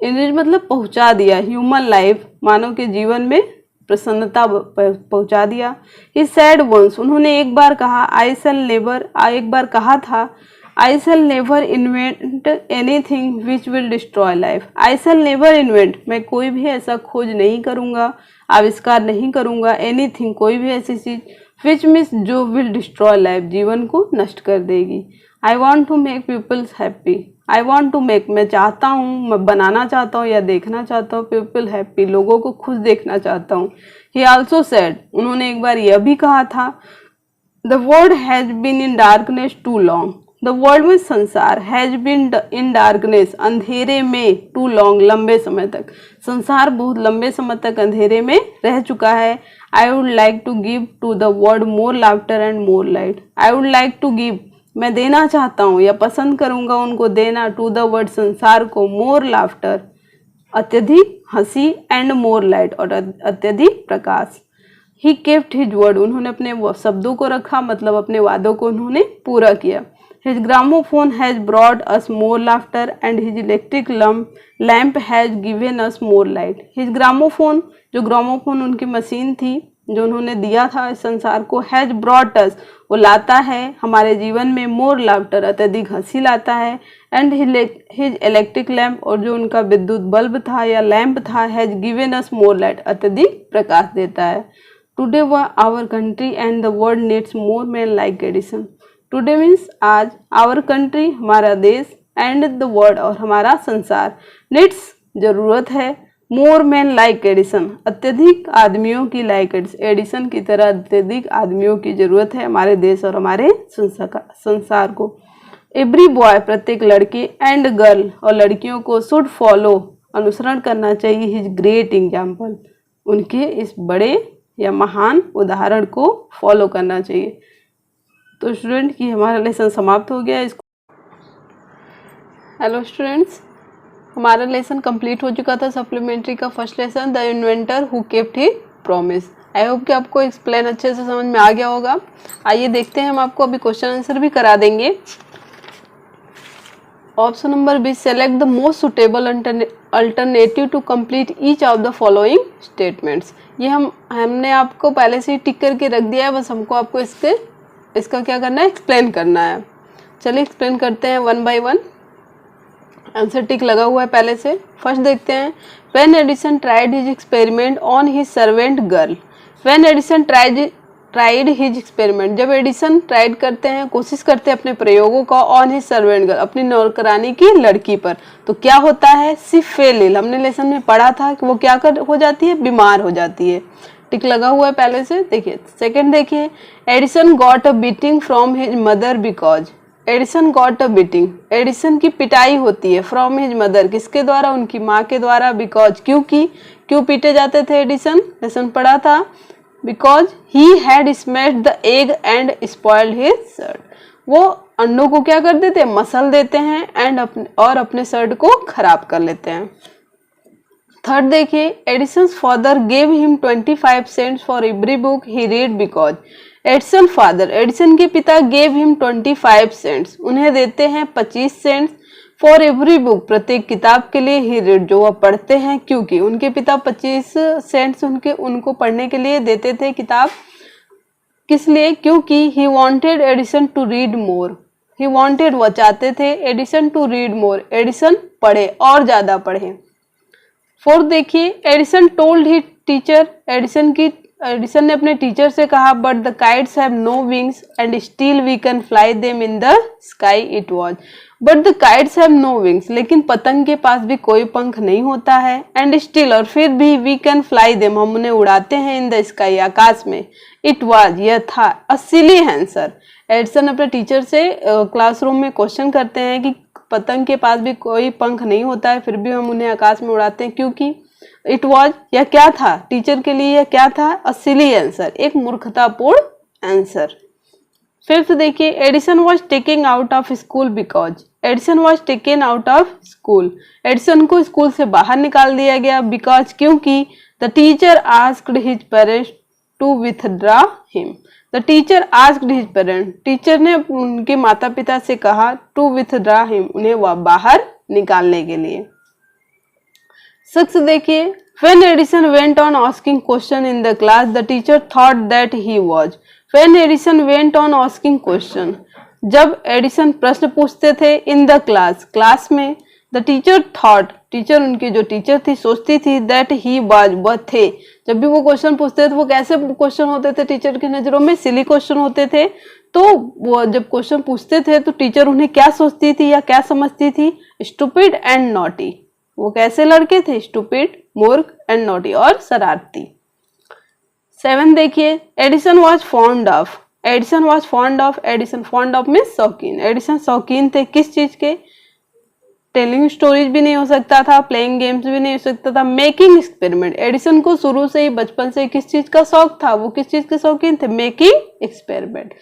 enrich मतलब पहुंचा दिया, human life, मानव के जीवन में प्रसन्नता पहुंचा दिया। ही सैड वंस, उन्होंने एक बार कहा, आई सेल नेवर, एक बार कहा था, I shall never invent anything which will destroy life. I shall never invent, मैं कोई भी ऐसा खोज नहीं करूंगा, आविष्कार नहीं करूंगा, एनीथिंग, कोई भी ऐसी चीज, विच मीन्स जो, विल डिस्ट्रॉय लाइफ, जीवन को नष्ट कर देगी। I want to make peoples happy, I want to make, मैं चाहता हूँ, मैं बनाना चाहता हूँ या देखना चाहता हूँ, पीपल हैप्पी, लोगों को खुश देखना चाहता हूँ। ही आल्सो सेड, उन्होंने एक बार यह भी कहा था, the world has been in darkness too long, the world में संसार, हैज बीन इन डार्कनेस, अंधेरे में, टू लॉन्ग, लंबे समय तक, संसार बहुत लंबे समय तक अंधेरे में रह चुका है। I would like to give to the world more laughter and more light. I would like to give, मैं देना चाहता हूँ या पसंद करूंगा उनको देना, टू द वर्ल्ड, संसार को, मोर लाफ्टर, अत्यधिक हंसी, एंड मोर लाइट, और अत्यधिक प्रकाश। ही केप्ट हिज वर्ड, उन्होंने अपने शब्दों को रखा, मतलब अपने वादों को उन्होंने पूरा किया। His gramophone has brought us more laughter and his electric lamp has given us more light. His gramophone, जो ग्रामोफोन उनकी मशीन थी, जो उन्होंने दिया था इस संसार को, हैज ब्रॉट अस, वो लाता है हमारे जीवन में, मोर लाफ्टर, अत्यधिक हंसी लाता है, एंड हिज इलेक्ट्रिक लैम्प, और जो उनका विद्युत बल्ब था या लैम्प था, has given us more light, अत्यधिक प्रकाश देता है। Today our country and the world needs more man like Edison. Today means आज, आवर कंट्री, हमारा देश, एंड द वर्ल्ड, और हमारा संसार, नीड्स, जरूरत है, मोर मैन लाइक एडिसन, अत्यधिक आदमियों की, लाइक एडिसन की तरह अत्यधिक आदमियों की जरूरत है हमारे देश और हमारे संसार को। एवरी बॉय, प्रत्येक लड़के, एंड गर्ल, और लड़कियों को, शुड फॉलो, अनुसरण करना चाहिए, हिज ग्रेट एग्जाम्पल, उनके इस बड़े या महान उदाहरण को फॉलो करना चाहिए। तो स्टूडेंट की हमारा लेसन समाप्त हो गया। इसको हेलो स्टूडेंट्स, हमारा लेसन कंप्लीट हो चुका था, सप्लीमेंट्री का first lesson, the inventor who kept his promise. I hope कि आपको एक्सप्लेन अच्छे से समझ में आ गया होगा। आइए देखते हैं, हम आपको अभी क्वेश्चन आंसर भी करा देंगे। Option number B, select the most suitable alternative to complete each of the following statements. ये हमने आपको पहले से ही टिक करके रख दिया है, बस हमको आपको इसका क्या करना है, एक्सप्लेन करना है। चलिए एक्सप्लेन करते हैं one by one. Answer tick लगा हुआ है पहले से। फर्स्ट देखते हैं, when Edison tried his experiment on his servant girl. When Edison tried his experiment, जब एडिसन ट्राइड करते हैं, कोशिश करते हैं अपने प्रयोगों का, ऑन हिज सर्वेंट गर्ल, अपनी नौकरानी की लड़की पर, तो क्या होता है, सी फेल इल। हमने लेसन में पढ़ा था कि वो क्या हो जाती है, बीमार हो जाती है। टिक लगा हुआ है पहले से। देखिए सेकंड, देखिए Edison got a beating from his mother because. Edison got a beating, Edison की पिटाई होती है फ्रॉम हिज मदर, किसके द्वारा, उनकी माँ के द्वारा, बिकॉज, क्योंकि, क्यों पीटे जाते थे एडिसन, लेसन पढ़ा था, because he had smashed the egg and spoiled his shirt, वो अंडों को क्या कर देते हैं, मसल देते हैं एंड अपने शर्ट को खराब कर लेते हैं। थर्ड देखिए, Edison's father gave him 25 cents for every book he read because, Edison father, Edison के पिता गेव हिम 25 सेंट्स, उन्हें देते हैं 25 सेंट्स, फॉर एवरी बुक, प्रत्येक किताब के लिए, ही रीड, जो वह पढ़ते हैं, क्योंकि उनके पिता 25 सेंट्स उनको पढ़ने के लिए देते थे किताब, किस लिए, क्योंकि he wanted Edison to read more, he wanted, वह चाहते थे, Edison to read more, Edison पढ़े और ज्यादा पढ़े। फोर्थ देखिए, Edison told he teacher, Edison ने अपने टीचर से कहा, but the kites have no wings and still we can fly them in the sky, it was, but the kites have no wings, लेकिन पतंग के पास भी कोई पंख नहीं होता है, एंड स्टिल, और फिर भी, वी कैन फ्लाई देम, हम उन्हें उड़ाते हैं, इन द स्काई, आकाश में, इट वाज, यह था, अ सिली आंसर, एडिसन अपने टीचर से क्लासरूम में क्वेश्चन करते हैं कि पतंग के पास भी कोई पंख नहीं होता है, फिर भी हम उन्हें आकाश में उड़ाते हैं, क्योंकि, इट वॉज, यह क्या था, टीचर के लिए यह क्या था, अ सिली आंसर, एक मूर्खतापूर्ण आंसर। फिफ्थ देखिए, Edison was taking out of school because, Edison was taken out of school, Edison को स्कूल से बाहर निकाल दिया गया, बिकॉज, क्योंकि, the teacher asked his parents to withdraw him, the teacher asked his parent, teacher ने उनके माता पिता से कहा, टू विथड्रॉ हिम, उन्हें वह बाहर निकालने के लिए। सिक्स देखिए, when Edison went on asking question in the class the teacher thought that he was, when Edison went on asking question, जब एडिसन प्रश्न पूछते थे, इन द क्लास में, द टीचर थॉट, टीचर, उनकी जो टीचर थी, सोचती थी, दैट ही वाज, वह थे, जब भी वो क्वेश्चन पूछते थे वो कैसे क्वेश्चन होते थे टीचर की नजरों में, सिली क्वेश्चन होते थे, तो वो जब क्वेश्चन पूछते थे तो टीचर उन्हें क्या सोचती थी या क्या समझती थी, स्टूपिड एंड नॉटी, वो कैसे लड़के थे, स्टूपिड, मूर्ख, एंड नॉटी, और शरारती। 7 देखिए, Edison was fond of, Edison was fond of, Edison fond of means शौकीन, एडिसन शौकीन थे किस चीज के, टेलिंग स्टोरीज भी नहीं हो सकता था, प्लेइंग गेम्स भी नहीं हो सकता था, मेकिंग एक्सपेरिमेंट, एडिसन को शुरू से ही, बचपन से किस चीज का शौक था, वो किस चीज के शौकीन थे, मेकिंग एक्सपेरिमेंट,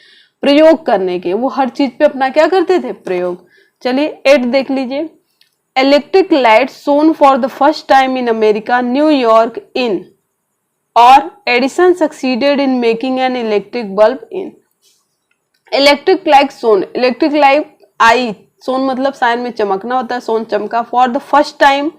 प्रयोग करने के, वो हर चीज पे अपना क्या करते थे, प्रयोग। चलिए 8 देख लीजिए, electric light shone for the first time in America, New York in, और Edison succeeded in making an electric bulb in, electric light shone, electric light आई, सोन मतलब साइन में चमकना होता है, सोन चमका, फॉर द फर्स्ट टाइम,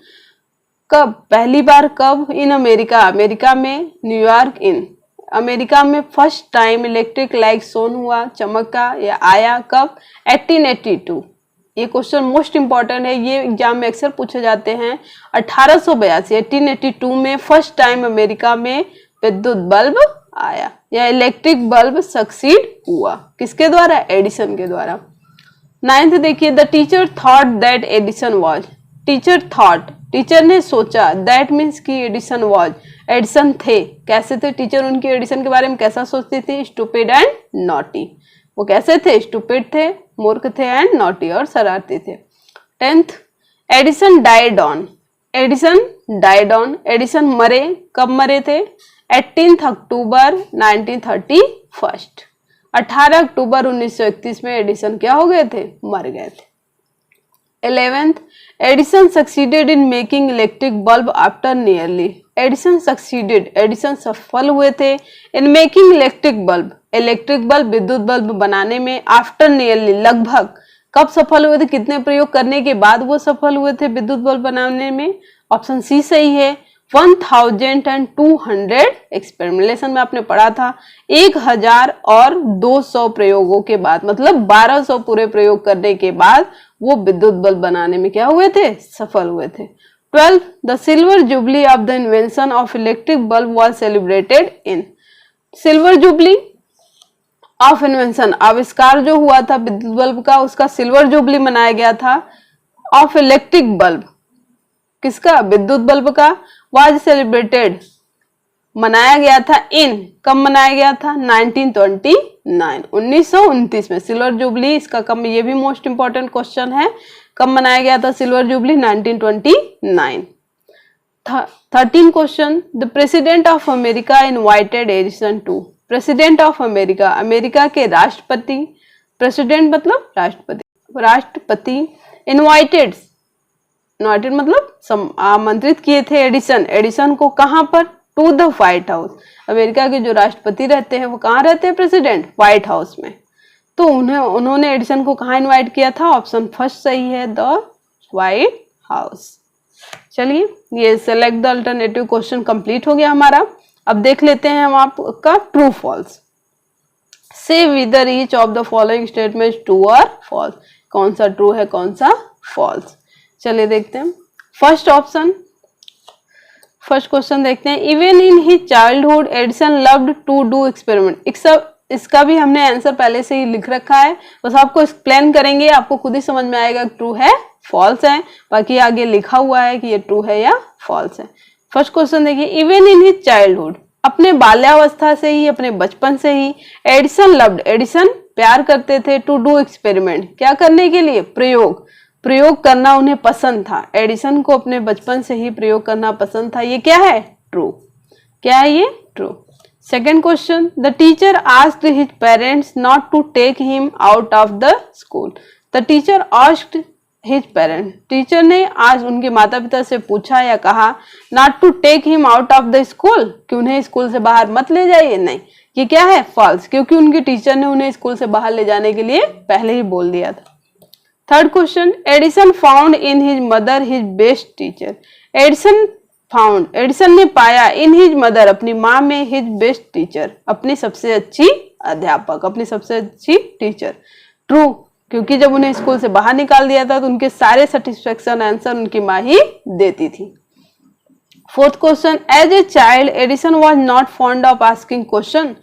कब, पहली बार, कब, इन अमेरिका, अमेरिका में, न्यूयॉर्क इन, अमेरिका में फर्स्ट टाइम इलेक्ट्रिक लाइट सोन हुआ, चमका या आया, कब, 1882, ये क्वेश्चन मोस्ट इंपॉर्टेंट है, ये एग्जाम में अक्सर पूछे जाते हैं, 1882, 1882 में फर्स्ट टाइम अमेरिका में विद्युत बल्ब आया या इलेक्ट्रिक बल्ब सक्सीड हुआ, किसके द्वारा, एडिसन के द्वारा। 9th देखिए, the teacher thought that Edison was, teacher thought, teacher ने सोचा, दैट मीन्स की एडिसन वॉज, एडिसन थे, कैसे थे टीचर, उनकी एडिसन के बारे में कैसा सोचती थी, स्टूपिड एंड नॉटी, वो कैसे थे, स्टूपिड थे, मूर्ख थे, एंड नॉटी, और शरारती थे। 10th, Edison died on, Edison died on, Edison मरे, कब मरे थे, 18 अक्टूबर 1931, 18 अक्टूबर 1931 में एडिसन क्या हो गए थे, मर गए थे। 11th, Edison succeeded in making electric bulb after nearly, Edison succeeded, Edison सफल हुए थे, in making electric bulb, electric bulb, विद्युत बल्ब बनाने में, आफ्टर नियरली, लगभग, कब सफल हुए थे, कितने प्रयोग करने के बाद वो सफल हुए थे विद्युत बल्ब बनाने में, ऑप्शन सी सही है, 1200 एक्सपेरिमेंट, लेसन में आपने पढ़ा था 1200 प्रयोगों के बाद, मतलब 1200 पूरे प्रयोग करने के बाद वो विद्युत बल्ब बनाने में क्या हुए थे, सफल हुए थे। 12th, the silver jubilee of the invention of electric bulb was celebrated in, silver jubilee of invention, आविष्कार जो हुआ था विद्युत बल्ब का, उसका सिल्वर जुबली मनाया गया था, ऑफ इलेक्ट्रिक बल्ब, किसका, विद्युत बल्ब का, वाज सेलिब्रेटेड, मनाया गया था इन, कब मनाया गया था? 1929, 1929 में सिल्वर जुबली इसका कब, ये भी मोस्ट इंपॉर्टेंट क्वेश्चन है, कब मनाया गया था silver jubilee? 1929। 13 question, the president of America invited Edison to, president of America, America के राष्ट्रपति, प्रेसिडेंट मतलब राष्ट्रपति, राष्ट्रपति इनवाइटेड, इनवाइटेड मतलब आमंत्रित किए थे एडिसन, एडिसन को कहां पर? To the White House, America के जो राष्ट्रपति रहते हैं वो कहाँ रहते हैं? प्रेसिडेंट, व्हाइट हाउस में। तो उन्होंने एडिसन को कहाँ इनवाइट किया था? ऑप्शन फर्स्ट सही है, द व्हाइट हाउस। चलिए ये select the alternative question complete हो गया हमारा। अब देख लेते हैं हम आपका true false. Say whether each of the following statement true और फॉल्स, कौन सा ट्रू है कौन सा फॉल्स। चलिए देखते हैं फर्स्ट ऑप्शन, फर्स्ट क्वेश्चन देखते हैं। Even in his childhood Edison loved to do experiment, इसका भी हमने आंसर पहले से ही लिख रखा है, बस आपको एक्सप्लेन करेंगे, आपको खुद ही समझ में आएगा ट्रू है फॉल्स है, बाकी आगे लिखा हुआ है कि ये ट्रू है या फॉल्स है। फर्स्ट क्वेश्चन देखिए, इवन इन हिज चाइल्डहुड, अपने बाल्यावस्था से ही, अपने बचपन से ही, एडिसन लव्ड, एडिसन प्यार करते थे, टू डू एक्सपेरिमेंट, क्या करने के लिए? प्रयोग, प्रयोग करना उन्हें पसंद था, एडिसन को अपने बचपन से ही प्रयोग करना पसंद था, ये क्या है? ट्रू। क्या है ये? True. Second question, the teacher asked his parents not to take him out of the school, the teacher asked his parents, teacher ने आज उनके माता पिता से पूछा या कहा not to take him out of the school, कि उन्हें स्कूल से बाहर मत ले जाइए, नहीं, ये क्या है? फॉल्स, क्योंकि उनके टीचर ने उन्हें स्कूल से बाहर ले जाने के लिए पहले ही बोल दिया था। Third question, Edison found in his mother his best teacher, Edison found, Edison ने पाया इन हिज मदर, अपनी माँ में, हिज बेस्ट टीचर, अपनी सबसे अच्छी अध्यापक, अपनी सबसे अच्छी टीचर। ट्रू, क्योंकि जब उन्हें स्कूल से बाहर निकाल दिया था तो उनके सारे सेटिस्फेक्शन आंसर उनकी माँ ही देती थी। Fourth question, as a child Edison was not fond of asking question,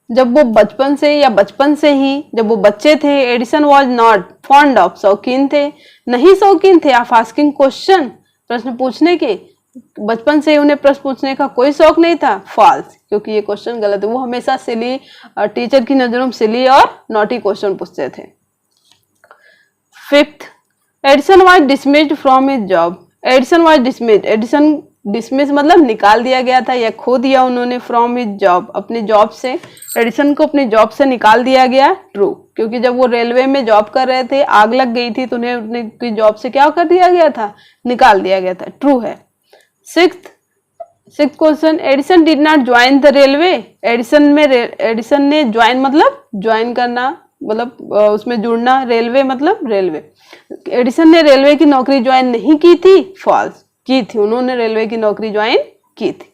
जब वो बचपन से या बचपन से ही जब वो बच्चे थे, Edison was not fond of, शौकीन थे, नहीं शौकीन थे ऑफ आस्किंग क्वेश्चन, प्रश्न पूछने के, बचपन से उन्हें प्रश्न पूछने का कोई शौक नहीं था। फॉल्स, क्योंकि ये क्वेश्चन गलत है, वो हमेशा सिली, टीचर की नजरों में सिली और नॉटी क्वेश्चन पूछते थे। Fifth, Edison was dismissed from his job, Edison was dismissed, Edison dismiss मतलब निकाल दिया गया था या खो दिया उन्होंने, फ्रॉम हिज जॉब, अपने जॉब से, एडिसन को अपनी जॉब से निकाल दिया गया। ट्रू, क्योंकि जब वो रेलवे में जॉब कर रहे थे, आग लग गई थी तो उन्हें उनकी जॉब से क्या कर दिया गया था? निकाल दिया गया था। ट्रू है। Sixth question, Edison did not join the railway, एडिसन ने ज्वाइन मतलब ज्वाइन करना, मतलब उसमें जुड़ना, रेलवे मतलब रेलवे, एडिसन ने रेलवे की नौकरी ज्वाइन नहीं की थी। फॉल्स, की थी, उन्होंने रेलवे की नौकरी ज्वाइन की थी।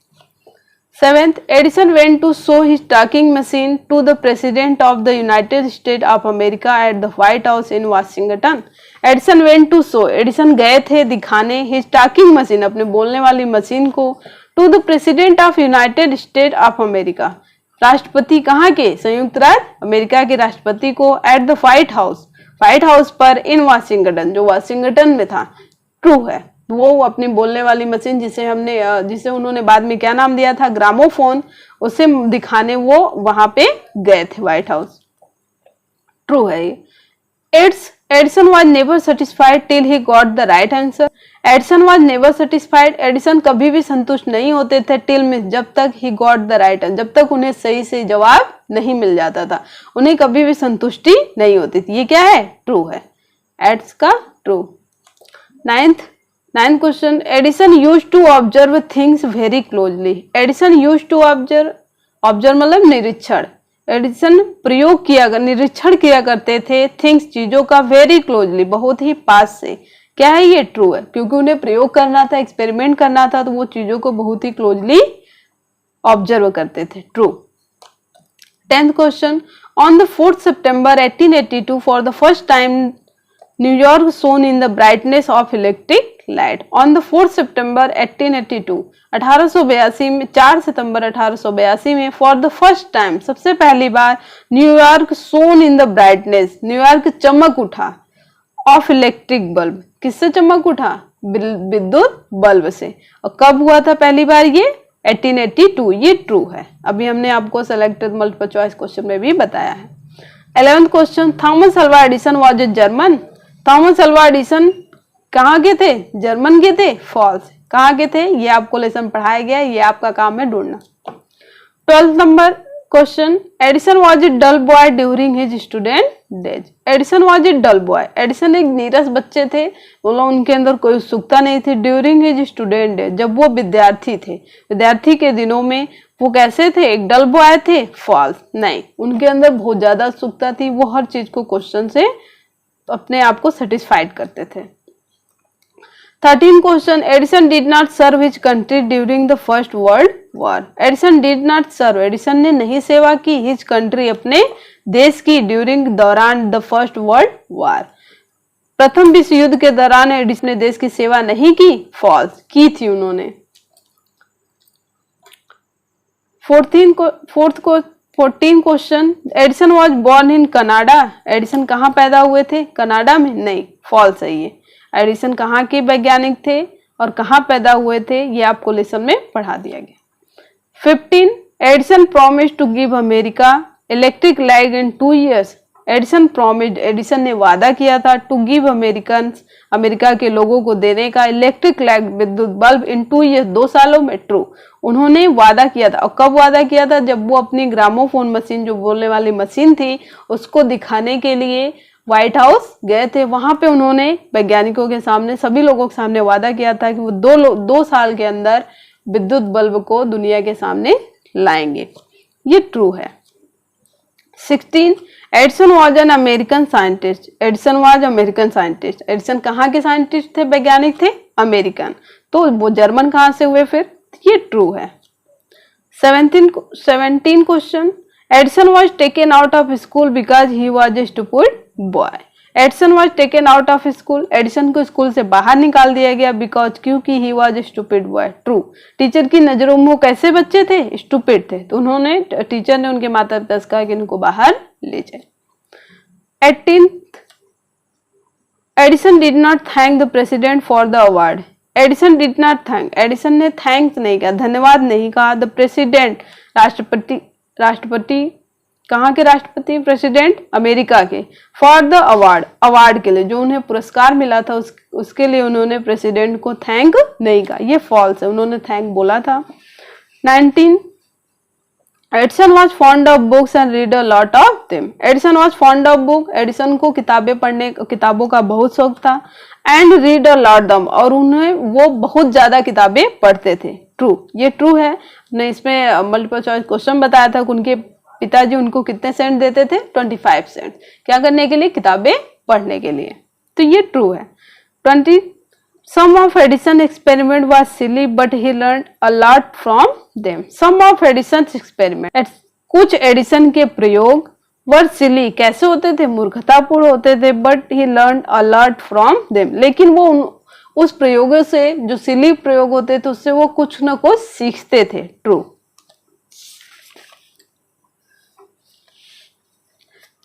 Seventh, Edison went to show his talking machine to the president of the United State of America at the White House in Washington, Edison went to show, Edison गए थे दिखाने, हिज टॉकिंग मशीन, अपने बोलने वाली मशीन को, to the president of United State of America, राष्ट्रपति कहाँ के? संयुक्त राज्य अमेरिका के राष्ट्रपति को, एट द व्हाइट हाउस पर, इन वाशिंगटन, जो वाशिंगटन में था। ट्रू है, वो अपनी बोलने वाली मशीन जिसे उन्होंने बाद में क्या नाम दिया था? ग्रामोफोन, उसे दिखाने वो वहां पे गए थे व्हाइट हाउस। ट्रू है ये। Edison was never satisfied till he got the right answer, Edison was never satisfied, Edison कभी भी संतुष्ट नहीं होते थे, टिल में जब तक he got the right answer, जब तक उन्हें सही से जवाब नहीं मिल जाता था, उन्हें कभी भी संतुष्टि नहीं होती थी। ये क्या है? ट्रू है, एड्स का true. Ninth question, Edison used to observe things very closely, Edison used to observe मतलब निरीक्षण, एडिसन निरीक्षण किया करते थे, थिंग्स चीजों का, वेरी क्लोजली बहुत ही पास से। क्या है ये? ट्रू है, क्योंकि उन्हें प्रयोग करना था, एक्सपेरिमेंट करना था, तो वो चीजों को बहुत ही क्लोजली ऑब्जर्व करते थे। True. 10th question, on the 4th September 1882 for the first time New York shone in the brightness of electric light, on the 4th September 1882, 1882 में, 4 सितंबर 1882 में, फॉर द फर्स्ट टाइम, सबसे पहली बार, New York shone in the brightness, New York चमक उठा, ऑफ इलेक्ट्रिक बल्ब, किससे चमक उठा? विद्युत बल्ब से। और कब हुआ था पहली बार ये? 1882, ये ट्रू है। अभी हमने आपको सेलेक्टेड मल्टीपल चॉइस क्वेश्चन में भी बताया है। 11th question, Thomas Alva Edison was a German. Thomas Alva Edison कहाँ के थे? जर्मन के थे। फॉल्स। कहाँ के थे? ये आपको लेसन पढ़ाया गया, ये आपका काम है ढूंढना। 12th number question, Edison was a dull boy during his student days. Edison was a dull boy, Edison एक नीरस बच्चे थे, बोला उनके अंदर कोई उत्सुकता नहीं थी। ड्यूरिंग हिज स्टूडेंट डेज, जब वो विद्यार्थी थे, विद्यार्थी के दिनों में वो कैसे थे? एक डल बॉय थे। फॉल्स। नहीं, उनके अंदर बहुत ज्यादा उत्सुकता थी, वो हर चीज को क्वेश्चन से अपने आप को सेटिस्फाइड करते थे। 13 question, Edison did not serve his country during the first world war. Edison did not serve, Edison ने नहीं सेवा की, हिज कंट्री अपने देश की, ड्यूरिंग दौरान द फर्स्ट वर्ल्ड वॉर, प्रथम विश्व युद्ध के दौरान एडिसन ने देश की सेवा नहीं की। फॉल्स। की थी उन्होंने। 14 question, Edison was born in Canada. Edison कहाँ पैदा हुए थे? कनाडा में। नहीं, फॉल्स है ये। एडिसन कहाँ के वैज्ञानिक थे और कहाँ पैदा हुए थे, ये आपको लेसन में पढ़ा दिया गया। 15, Edison promised to give America electric light in 2 years। Edison promised, Edison ने वादा किया था, टू गिव अमेरिकन्स, अमेरिका के लोगों को देने का, इलेक्ट्रिक लाइट, विद्युत बल्ब, इन 2 years, 2 सालों में। ट्रू, उन्होंने वादा किया था। और कब वादा किया था? जब वो अपनी ग्रामोफोन मशीन, जो बोलने वाली मशीन थी, उसको दिखाने के लिए व्हाइट हाउस गए थे। वहां पे उन्होंने वैज्ञानिकों के सामने, सभी लोगों के सामने वादा किया था कि वो 2 साल के अंदर विद्युत बल्ब को दुनिया के सामने लाएंगे। ये ट्रू है। 16, Edison was an American scientist. Edison was American scientist. Edison कहाँ के साइंटिस्ट थे? वैज्ञानिक थे, अमेरिकन। तो वो जर्मन कहाँ से हुए फिर? ये ट्रू है। 17 question, Edison was taken out of school because he was a stupid boy. Edison was taken out of school, Edison को स्कूल से बाहर निकाल दिया गया बिकॉज, क्योंकि he was a stupid boy. True, teacher की नजरों में वो कैसे बच्चे थे? स्टूपिड थे। तो उन्होंने, टीचर ने उनके माता पिता से कहा कि इनको बाहर ले जाए। 18, Edison did not thank the president for the award. Edison did not thank, Edison ने थैंक्स नहीं कहा, धन्यवाद नहीं कहा। द प्रेसिडेंट, राष्ट्रपति, राष्ट्रपति कहाँ के राष्ट्रपति? प्रेसिडेंट, अमेरिका के। फॉर द अवार्ड, अवार्ड के लिए, जो उन्हें पुरस्कार मिला था उसके लिए उन्होंने प्रेसिडेंट को थैंक नहीं कहा। ये फॉल्स है, उन्होंने थैंक बोला था। 19, Edison was fond of books and read a lot of them. Edison was fond of book, Edison को किताबें पढ़ने, किताबों का बहुत शौक था। एंड रीड अ लॉट दम, और उन्हें वो बहुत ज्यादा किताबें पढ़ते थे। ट्रू, ये ट्रू है। ने इसमें मल्टीपल चॉइस क्वेश्चन बताया था कि उनके पिताजी उनको कितने सेंट देते थे? 25 सेंट। क्या करने के लिए? किताबें पढ़ने के लिए। तो ये ट्रू है। 20, some of Edison experiment was silly but he learn a lot from them. Some of Edison experiment, कुछ एडिसन के प्रयोग वर सिली, कैसे होते थे? मूर्खतापूर्ण होते थे। But he learn a lot from them, लेकिन वो उस प्रयोगों से, जो सिली प्रयोग होते थे, उससे वो कुछ न कुछ सीखते थे। ट्रू।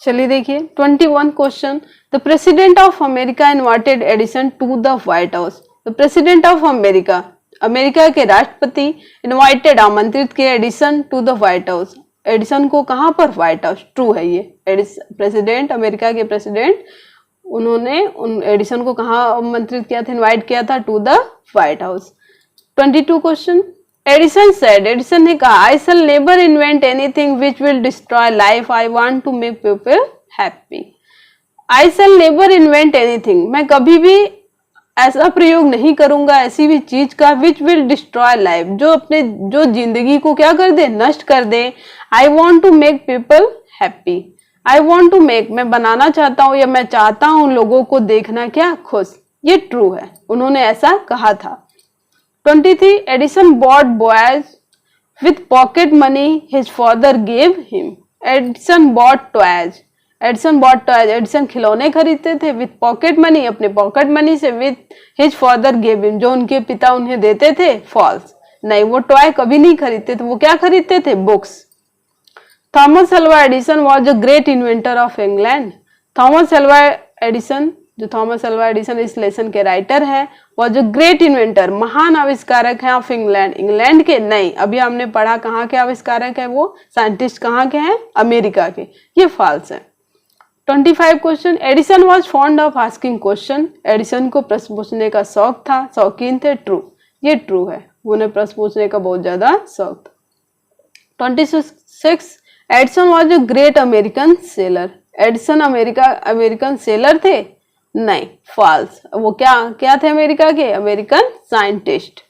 चलिए देखिए 21 question, the president of America invited Edison to the White House. The president of America, America के राष्ट्रपति, इनवाइटेड, आमंत्रित किए Edison to the White House, Edison को कहां पर? White House. ट्रू है ये। प्रेसिडेंट, अमेरिका के प्रेसिडेंट, उन्होंने एडिसन को कहां आमंत्रित किया था? इनवाइट किया था to the White House. 22 question, Edison said, Edison ने कहा, I shall never invent anything which will destroy life, I want to make people happy. I shall never invent anything, मैं कभी भी ऐसा प्रयोग नहीं करूंगा, ऐसी भी चीज का, विच विल डिस्ट्रॉय लाइफ, जो जिंदगी को क्या कर दे? नष्ट कर दे। I want to make people happy, I want to make, मैं बनाना चाहता हूं या मैं चाहता हूं लोगों को देखना क्या? खुश। ये ट्रू है, उन्होंने ऐसा कहा था। 23, Edison bought boys with pocket money his father gave him. Edison bought toys, Edison bought toys, Edison खिलौने खरीदते थे विथ पॉकेट मनी, अपने पॉकेट मनी से, with his father gave him, जो उनके पिता उन्हें देते थे। फॉल्स। नहीं, वो टॉय कभी नहीं खरीदते थे, वो क्या खरीदते थे? Books. Thomas Alva Edison was a great inventor of England. Thomas Alva Edison जो थॉमस अल्वा एडिसन इस लेसन के राइटर है, वह जो ग्रेट इन्वेंटर, महान आविष्कारक है ऑफ इंग्लैंड, इंग्लैंड के नहीं, अभी हमने पढ़ा कहाँ के आविष्कारक है, वो साइंटिस्ट कहाँ के हैं, अमेरिका के, ये फॉल्स है। 25 question, Edison was fond of asking question, Edison को प्रश्न पूछने का शौक था, शौकीन थे, ट्रू, ये ट्रू है, उन्हें प्रश्न पूछने का बहुत ज्यादा शौक था। 26, Edison was a great American seller, Edison American seller थे, नहीं, फॉल्स, वो क्या थे अमेरिका के, American scientist.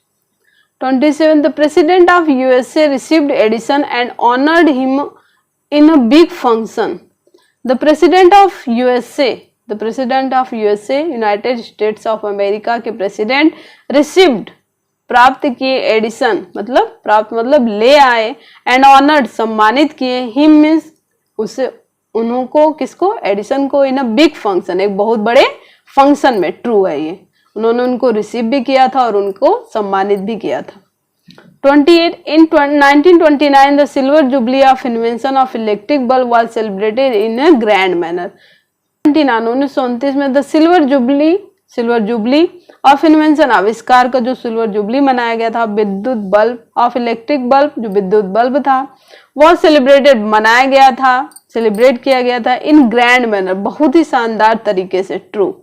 27, the president of USA received Edison and honoured him in a big function, the president of USA, United states of America के प्रेसिडेंट रिसीव्ड, प्राप्त किए, एडिसन मतलब ले आए, एंड ऑनर्ड सम्मानित किए, हिम मीन्स उसे, उनको, किसको, एडिसन को, इन अ बिग फंक्शन, एक बहुत बड़े फंक्शन में, ट्रू है ये, उन्होंने उनको रिसीव भी किया था और उनको सम्मानित भी किया था। 28, in 1929 the silver jubilee of invention of electric bulb was celebrated in a grand manner। 1929 में the silver jubilee of invention, आविष्कार का जो सिल्वर जुबली मनाया गया था, विद्युत बल्ब ऑफ इलेक्ट्रिक बल्ब, जो विद्युत बल्ब था, वो सेलिब्रेटेड, मनाया गया था, सेलिब्रेट किया गया था, इन ग्रैंड मैनर, बहुत ही शानदार तरीके से, true.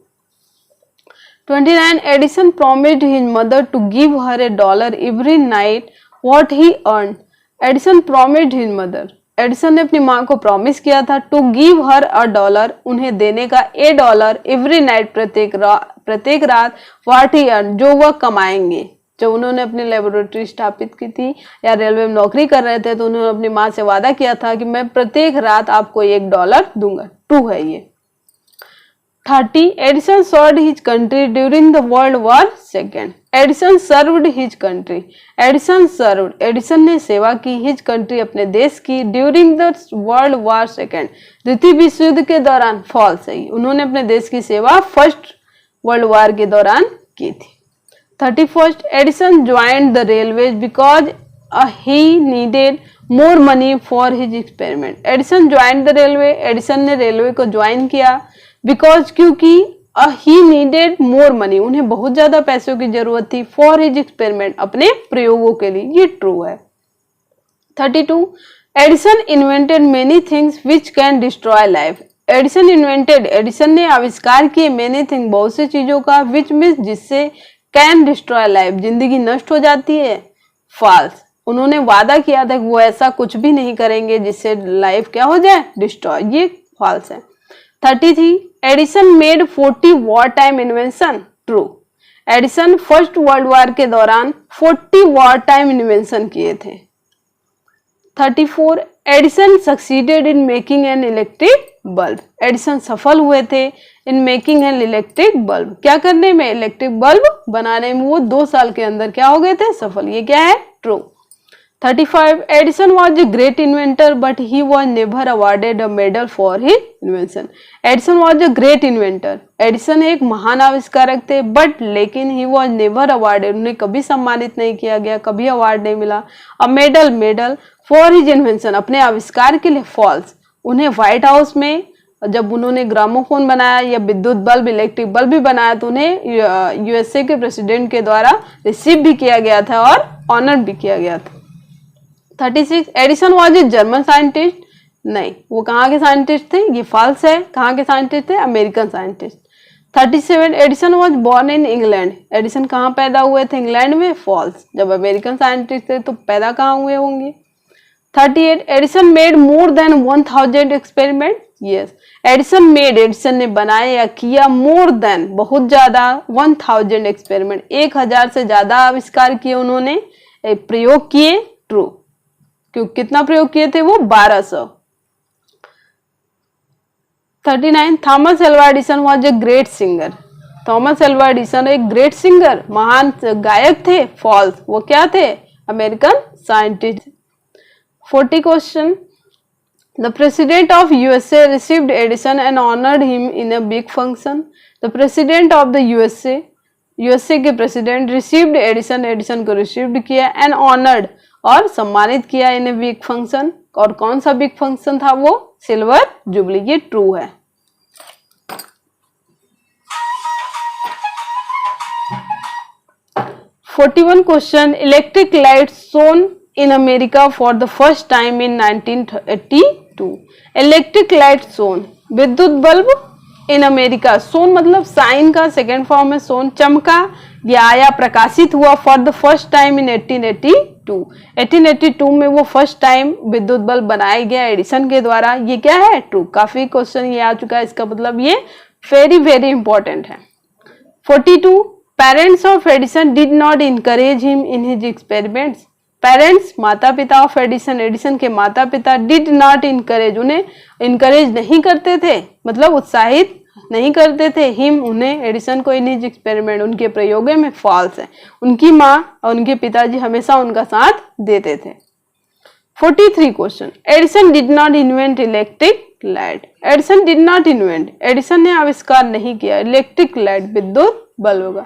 29, Edison promised his mother to give her $1 every night what he earn, Edison promised his mother, Edison ने अपनी माँ को प्रॉमिस किया था, टू गिव हर $1, उन्हें देने का $1 एवरी नाइट, प्रत्येक रात, व्हाट ही अर्न, जो वह कमाएंगे। जब उन्होंने अपनी लेबोरेटरी स्थापित की थी या रेलवे में नौकरी कर रहे थे, तो उन्होंने अपनी माँ से वादा किया था कि मैं प्रत्येक रात आपको $1 दूंगा, ट्रू है ये। 30, Edison served his country during the world war second, Edison served his country, Edison ने सेवा की, हिज कंट्री, अपने देश की, during the world war second, द्वितीय विश्व युद्ध के दौरान, फॉल्स है, उन्होंने अपने देश की सेवा फर्स्ट वर्ल्ड वॉर के दौरान की थी। 31, Edison joined the railways because he needed more money for his experiment, Edison joined the railway, एडिसन ने रेलवे को ज्वाइन किया, बिकॉज, क्योंकि, ही नीडेड मोर मनी, उन्हें बहुत ज्यादा पैसों की जरूरत थी, फॉर हिज एक्सपेरिमेंट, अपने प्रयोगों के लिए, ये ट्रू है। 32, Edison invented many things which can destroy life, Edison ने आविष्कार किए, मेनी थिंग, बहुत सी चीजों का, विच मीन्स, जिससे, कैन डिस्ट्रॉय लाइफ, जिंदगी नष्ट हो जाती है, फॉल्स, उन्होंने वादा किया था कि वो ऐसा कुछ भी नहीं करेंगे जिससे लाइफ क्या हो जाए, डिस्ट्रॉय, ये फॉल्स है। 33, Edison made 40 war time invention, true, Edison first world war के दौरान 40 वॉर टाइम इन्वेंशन किए थे। 34, Edison succeeded in making an electric bulb, Edison सफल हुए थे इन मेकिंग एन इलेक्ट्रिक बल्ब, क्या करने में, इलेक्ट्रिक बल्ब बनाने में, वो 2 साल के अंदर क्या हो गए थे, सफल, ये क्या है, true. 35, Edison was a great inventor but he was never awarded a medal for his invention, Edison was a great inventor, Edison एक महान आविष्कारक थे, बट लेकिन ही वॉज नेवर अवार्डेड, उन्हें कभी सम्मानित नहीं किया गया, कभी अवार्ड नहीं मिला, a medal for his invention, अपने आविष्कार के लिए, फॉल्स, उन्हें व्हाइट हाउस में जब उन्होंने ग्रामोफोन बनाया या विद्युत बल्ब, इलेक्ट्रिक बल्ब भी बनाया, तो उन्हें यूएसए के प्रेसिडेंट के द्वारा रिसीव भी किया गया था और ऑनर भी किया गया था। 36, Edison was a German scientist, नहीं, वो कहाँ के साइंटिस्ट थे, ये फॉल्स है, कहाँ के साइंटिस्ट थे, American scientist. 37, Edison was born in England, Edison कहाँ पैदा हुए थे, इंग्लैंड में, फॉल्स, जब अमेरिकन साइंटिस्ट थे तो पैदा कहाँ हुए होंगे। 38, Edison made more than 1000 experiment, yes, Edison ने बनाया या किया, मोर देन, बहुत ज्यादा, 1000 एक्सपेरिमेंट, 1000 से ज्यादा आविष्कार किए उन्होंने, प्रयोग किए, ट्रू, क्यों, कितना प्रयोग किए थे वो, 1200। 39, Thomas Alva Edison was a great singer, Thomas Alva Edison एक ग्रेट सिंगर, महान गायक थे, फॉल्स, वो क्या थे, American scientist. 40 question, the president of USA received Edison and honoured him in a big function, the president of the USA के प्रेसिडेंट रिसीव्ड एडिसन, एडिसन को रिसीव्ड किया, एंड ऑनर्ड, और सम्मानित किया, इन ए बिग फंक्शन, और कौन सा बिग फंक्शन था वो, सिल्वर जुबली, ये ट्रू है। 41 question, electric light shone in America for the first time in 1982। Electric light shone, विद्युत बल्ब इन अमेरिका, सोन मतलब साइन का सेकेंड फॉर्म है सोन, चमका या प्रकाशित हुआ फॉर द फर्स्ट टाइम इन 1882। 1882 में वो फर्स्ट टाइम विद्युत बल्ब बनाया गया एडिसन के द्वारा। ये क्या है? ट्रू। काफी क्वेश्चन ये आ चुका है, इसका मतलब ये वेरी वेरी इंपॉर्टेंट है। 42 parents of Edison did not encourage him in his experiments. Parents माता पिता ऑफ एडिसन, एडिसन के माता पिता, डिड नॉट इनकरेज, उन्हें इनकरेज नहीं करते थे, मतलब उत्साहित नहीं करते थे, हिम उन्हें, एडिसन को, इन हिज एक्सपेरिमेंट, उनके प्रयोगों में। फॉल्स है। उनकी माँ और उनके पिताजी हमेशा उनका साथ देते थे। 43 question, Edison did not invent electric light. Edison did not invent, Edison ने आविष्कार नहीं किया इलेक्ट्रिक लाइट, विद्युत बल्ब का।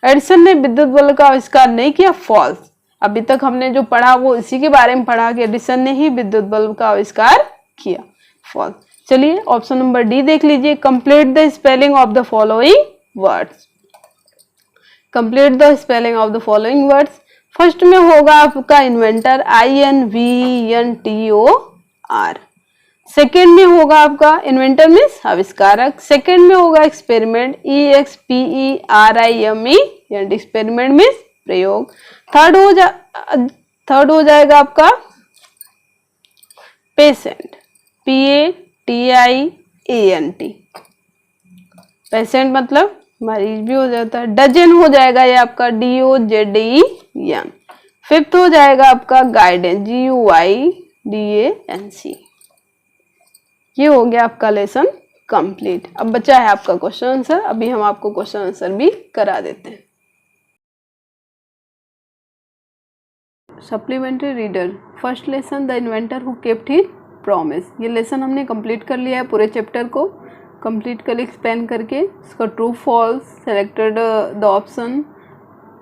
एडिसन ने विद्युत बल्ब का आविष्कार नहीं किया। फॉल्स। अभी तक हमने जो पढ़ा वो इसी के बारे में पढ़ा कि एडिसन ने ही विद्युत बल्ब का आविष्कार किया। फॉल्स। चलिए ऑप्शन नंबर डी देख लीजिए, complete the spelling of the following words. Complete the spelling of the following words. First में होगा आपका इन्वेंटर, INVENTOR। सेकेंड में होगा आपका इन्वेंटर मीन्स आविष्कारक। सेकेंड में होगा एक्सपेरिमेंट, EXPERIMENT, एक्सपेरिमेंट मीन्स प्रयोग। थर्ड हो जाएगा आपका पेशेंट, PATIENT, पेशेंट मतलब मरीज भी हो जाता है। डजन हो जाएगा ये आपका DOZEN। फिफ्थ हो जाएगा आपका गाइडेंस, GUIDANC। ये हो गया आपका लेसन कंप्लीट। अब बचा है आपका क्वेश्चन आंसर, अभी हम आपको क्वेश्चन आंसर भी करा देते हैं। Supplementary reader, first lesson the inventor who kept his promise. ये लेसन हमने कंप्लीट कर लिया है, पूरे चैप्टर को कंप्लीट कर एक्सप्लेन करके। इसका true false, selected the option,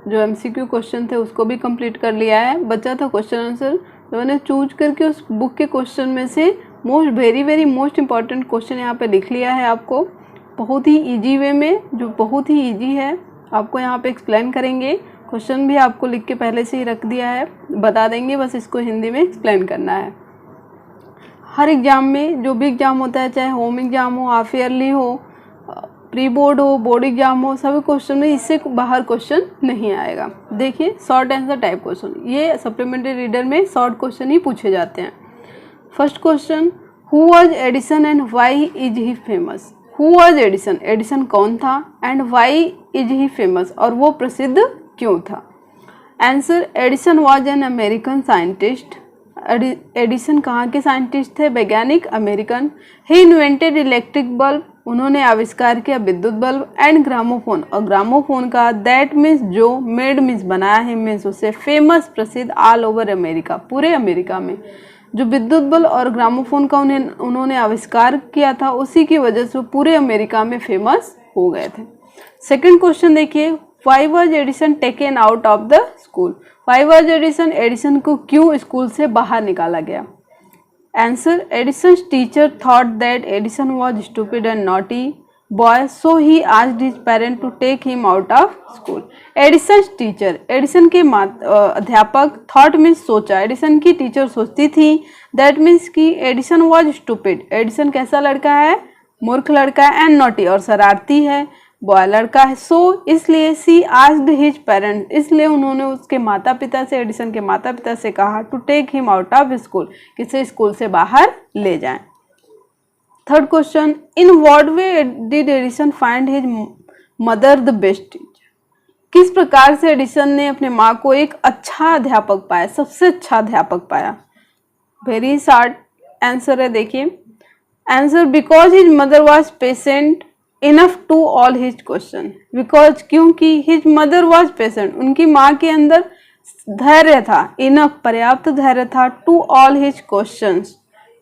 जो MCQ क्वेश्चन थे उसको भी कंप्लीट कर लिया है। बचा था क्वेश्चन आंसर, तो मैंने चूज करके उस बुक के क्वेश्चन में से very very most important question यहाँ पे लिख लिया है आपको, बहुत ही इजी वे में, जो बहुत ही इजी है, आपको यहाँ पे एक्सप्लेन करेंगे। क्वेश्चन भी आपको लिख के पहले से ही रख दिया है, बता देंगे, बस इसको हिंदी में एक्सप्लेन करना है। हर एग्ज़ाम में, जो भी एग्ज़ाम होता है, चाहे होम एग्ज़ाम हो, हाफ ईयरली हो, प्री बोर्ड हो, बोर्ड एग्जाम हो, सभी क्वेश्चन में इससे बाहर क्वेश्चन नहीं आएगा। देखिए शॉर्ट आंसर टाइप क्वेश्चन, ये सप्लीमेंट्री रीडर में शॉर्ट क्वेश्चन ही पूछे जाते हैं। First question, who was Edison and why is he famous. Who was Edison, Edison कौन था, and why is he famous, और वो प्रसिद्ध क्यों था। Answer, Edison was an American scientist. Edison कहाँ के साइंटिस्ट थे, वैज्ञानिक अमेरिकन। ही इन्वेंटेड इलेक्ट्रिक बल्ब, उन्होंने आविष्कार किया विद्युत बल्ब, एंड ग्रामोफोन, और ग्रामोफोन का, दैट मीन्स जो, मेड मीन्स बनाया है, मीन्स उसे, फेमस प्रसिद्ध, ऑल ओवर अमेरिका, पूरे अमेरिका में। जो विद्युत बल्ब और ग्रामोफोन का उन्होंने आविष्कार किया था, उसी की वजह से वो पूरे अमेरिका में फेमस हो गए थे। सेकंड क्वेश्चन देखिए, why was Edison taken out of the school. Why was Edison, Edison को क्यों स्कूल से बाहर निकाला गया। Answer, Edison's teacher thought that Edison was stupid and naughty boy, so he asked his parent to take him out of school. Edison's teacher, Edison के अध्यापक, थॉट मीन्स सोचा, एडिसन की टीचर सोचती थी, दैट मीन्स कि एडिसन वाज स्टूपिड, एडिसन कैसा लड़का है, मूर्ख लड़का है, एंड नॉटी, और शरारती है, बॉय लड़का है, सो इसलिए सी आस्क्ड हिज पेरेंट, इसलिए उन्होंने उसके माता पिता से, एडिसन के माता पिता से कहा, to take him out of school, किसे स्कूल से बाहर ले जाएं। Third question, in what way did Edison find his mother the best teacher. किस प्रकार से एडिसन ने अपने माँ को एक अच्छा अध्यापक पाया, सबसे अच्छा अध्यापक पाया। वेरी शॉर्ट आंसर है, देखिए answer, because his mother was patient enough to all his question. Because, क्योंकि, हिज मदर वॉज पेशेंट, उनकी माँ के अंदर धैर्य था, इनफ पर्याप्त धैर्य था, टू ऑल हिज क्वेश्चंस,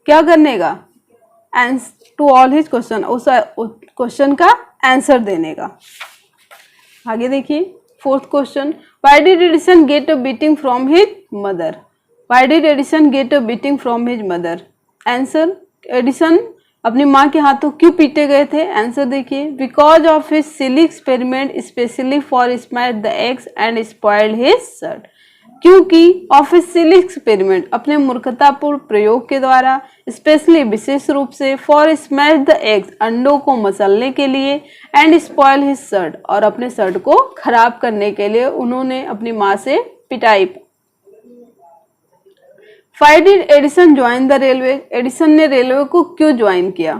क्या करने का, टू ऑल हिज क्वेश्चन, उस क्वेश्चन का आंसर देने का। आगे देखिए fourth question, why did Edison get a beating from his mother. Why did Edison get a beating from his mother. Answer, Edison अपनी माँ के हाथों क्यों पीटे गए थे? आंसर देखिए, because of his silly experiment specially for smash the eggs and spoiled his shirt. क्योंकि ऑफ हिज सिली एक्सपेरिमेंट, अपने मूर्खतापूर्ण प्रयोग के द्वारा, स्पेशली विशेष रूप से, फॉर स्मैश द एग्स, अंडों को मसलने के लिए, एंड स्पॉइल हिज शर्ट, और अपने शर्ट को खराब करने के लिए उन्होंने अपनी माँ से पिटाई। Why did Edison join the railway? एडिसन ने रेलवे को क्यों ज्वाइन किया?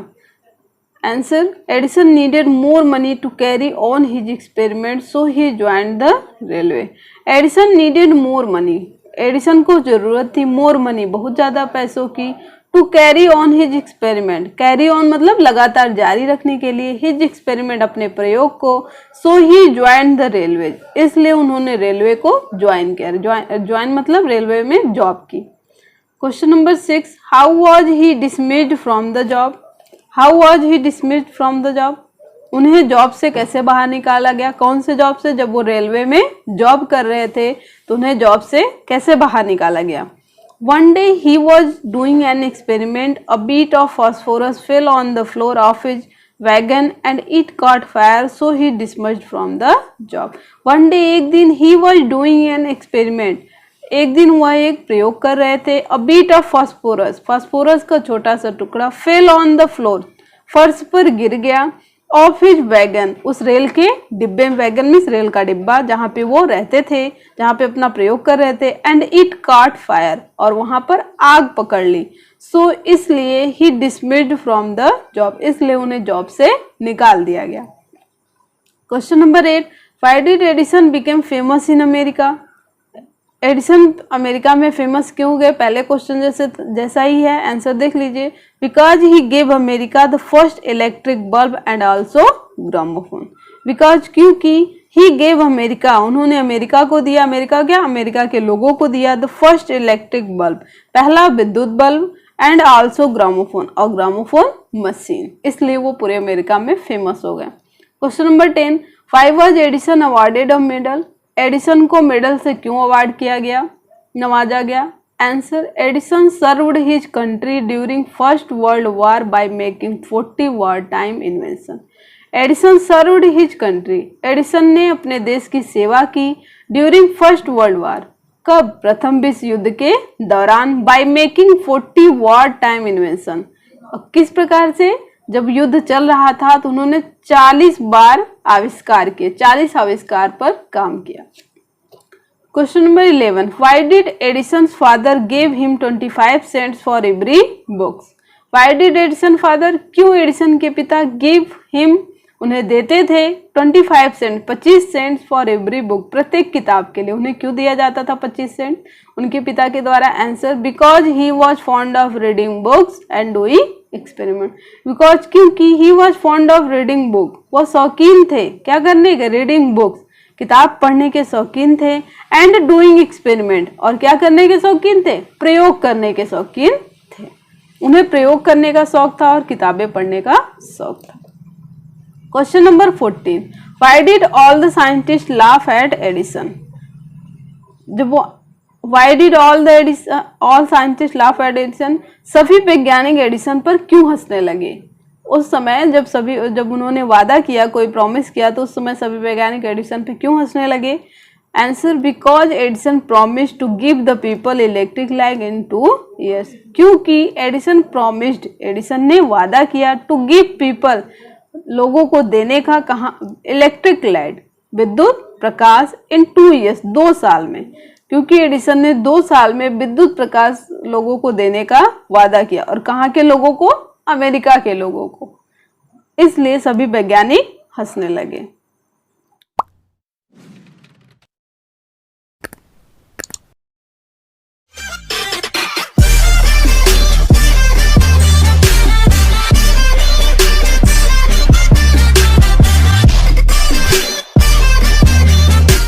Answer, Edison needed more money to carry on his experiment so he join the railway. Edison needed more money, Edison को जरूरत थी मोर मनी, बहुत ज्यादा पैसों की, to carry on his experiment, carry on मतलब लगातार जारी रखने के लिए, हिज एक्सपेरिमेंट अपने प्रयोग को, सो ही ज्वाइन द रेलवे, इसलिए उन्होंने रेलवे को ज्वाइन किया। ज्वाइन मतलब रेलवे में जॉब की। Question number 6, how was he dismissed from the job? How was he dismissed from the job? उन्हें जॉब से कैसे बाहर निकाला गया? कौन से जॉब से? जब वो रेलवे में जॉब कर रहे थे तो उन्हें जॉब से कैसे बाहर निकाला गया? One day he was doing an experiment. A bit of phosphorus fell on the floor of his wagon and it caught fire, so he dismissed from the job. One day, एक दिन, he was doing an experiment. एक दिन वह एक प्रयोग कर रहे थे। A bit of phosphorus, phosphorus का छोटा सा टुकड़ा, fell on the floor, फर्श पर गिर गया, ऑफ हिज वैगन, उस रेल के डिब्बे में, वैगन मीन्स रेल का डिब्बा जहाँ पे वो रहते थे, जहाँ पे अपना प्रयोग कर रहे थे, एंड इट कॉट फायर, और वहां पर आग पकड़ ली, सो इसलिए ही डिसमिस्ड फ्रॉम द जॉब, इसलिए उन्हें जॉब से निकाल दिया गया। Question number 8, why did Edison became famous in America? Edison America में फेमस क्यों हो गए? पहले क्वेश्चन जैसा ही है, आंसर देख लीजिए। Because he gave America the first electric bulb and also gramophone. Because क्योंकि ही गेव अमेरिका, उन्होंने अमेरिका को दिया, अमेरिका क्या? अमेरिका के लोगों को दिया, द फर्स्ट इलेक्ट्रिक बल्ब, पहला विद्युत बल्ब, एंड ऑल्सो ग्रामोफोन, और ग्रामोफोन मशीन, इसलिए वो पूरे अमेरिका में फेमस हो गए। Question number 10, why was Edison awarded a medal? Edison को मेडल से क्यों अवार्ड किया गया, नवाजा गया? Answer, Edison served his country during first world war by making 40 war time invention. Edison served his country, Edison ने अपने देश की सेवा की, ड्यूरिंग फर्स्ट वर्ल्ड वॉर, कब? प्रथम विश्व युद्ध के दौरान, by making 40 war time invention, किस प्रकार से? जब युद्ध चल रहा था तो उन्होंने 40 बार आविष्कार किए, 40 आविष्कार पर काम किया। Question number 11, why did Edison's father give him 25 cents for every books? Why did Edison father, क्यों एडिसन के पिता, गिव हिम, उन्हें देते थे, 25 cent, 25 cent for every book, प्रत्येक किताब के लिए उन्हें क्यों दिया जाता था 25 सेंट उनके पिता के द्वारा? Answer, because he was fond of reading books and doing experiment. Because क्योंकि he was fond of reading book, वो शौकीन थे क्या करने के? रीडिंग बुक्स, किताब पढ़ने के शौकीन थे, एंड डूइंग एक्सपेरिमेंट, और क्या करने के शौकीन थे? प्रयोग करने के शौकीन थे। उन्हें प्रयोग करने का शौक था और किताबें पढ़ने का शौक था। Question number 14, why did all the scientist laugh at Edison? जब वो why did all scientist laugh at Edison, सभी वैज्ञानिक एडिसन पर क्यों हंसने लगे? उस समय जब उन्होंने वादा किया, कोई प्रॉमिस किया, तो उस समय सभी वैज्ञानिक एडिसन पे क्यों हंसने लगे? Answer, because Edison promised to give the people electric light in 2 years। क्योंकि एडिसन प्रॉमिस्ड, एडिसन ने वादा किया, टू गिव पीपल, लोगों को देने का, कहा? इलेक्ट्रिक लाइट, विद्युत प्रकाश, इन 2 years, 2 साल में, क्योंकि एडिसन ने 2 साल में विद्युत प्रकाश लोगों को देने का वादा किया, और कहाँ के लोगों को? अमेरिका के लोगों को, इसलिए सभी वैज्ञानिक हंसने लगे।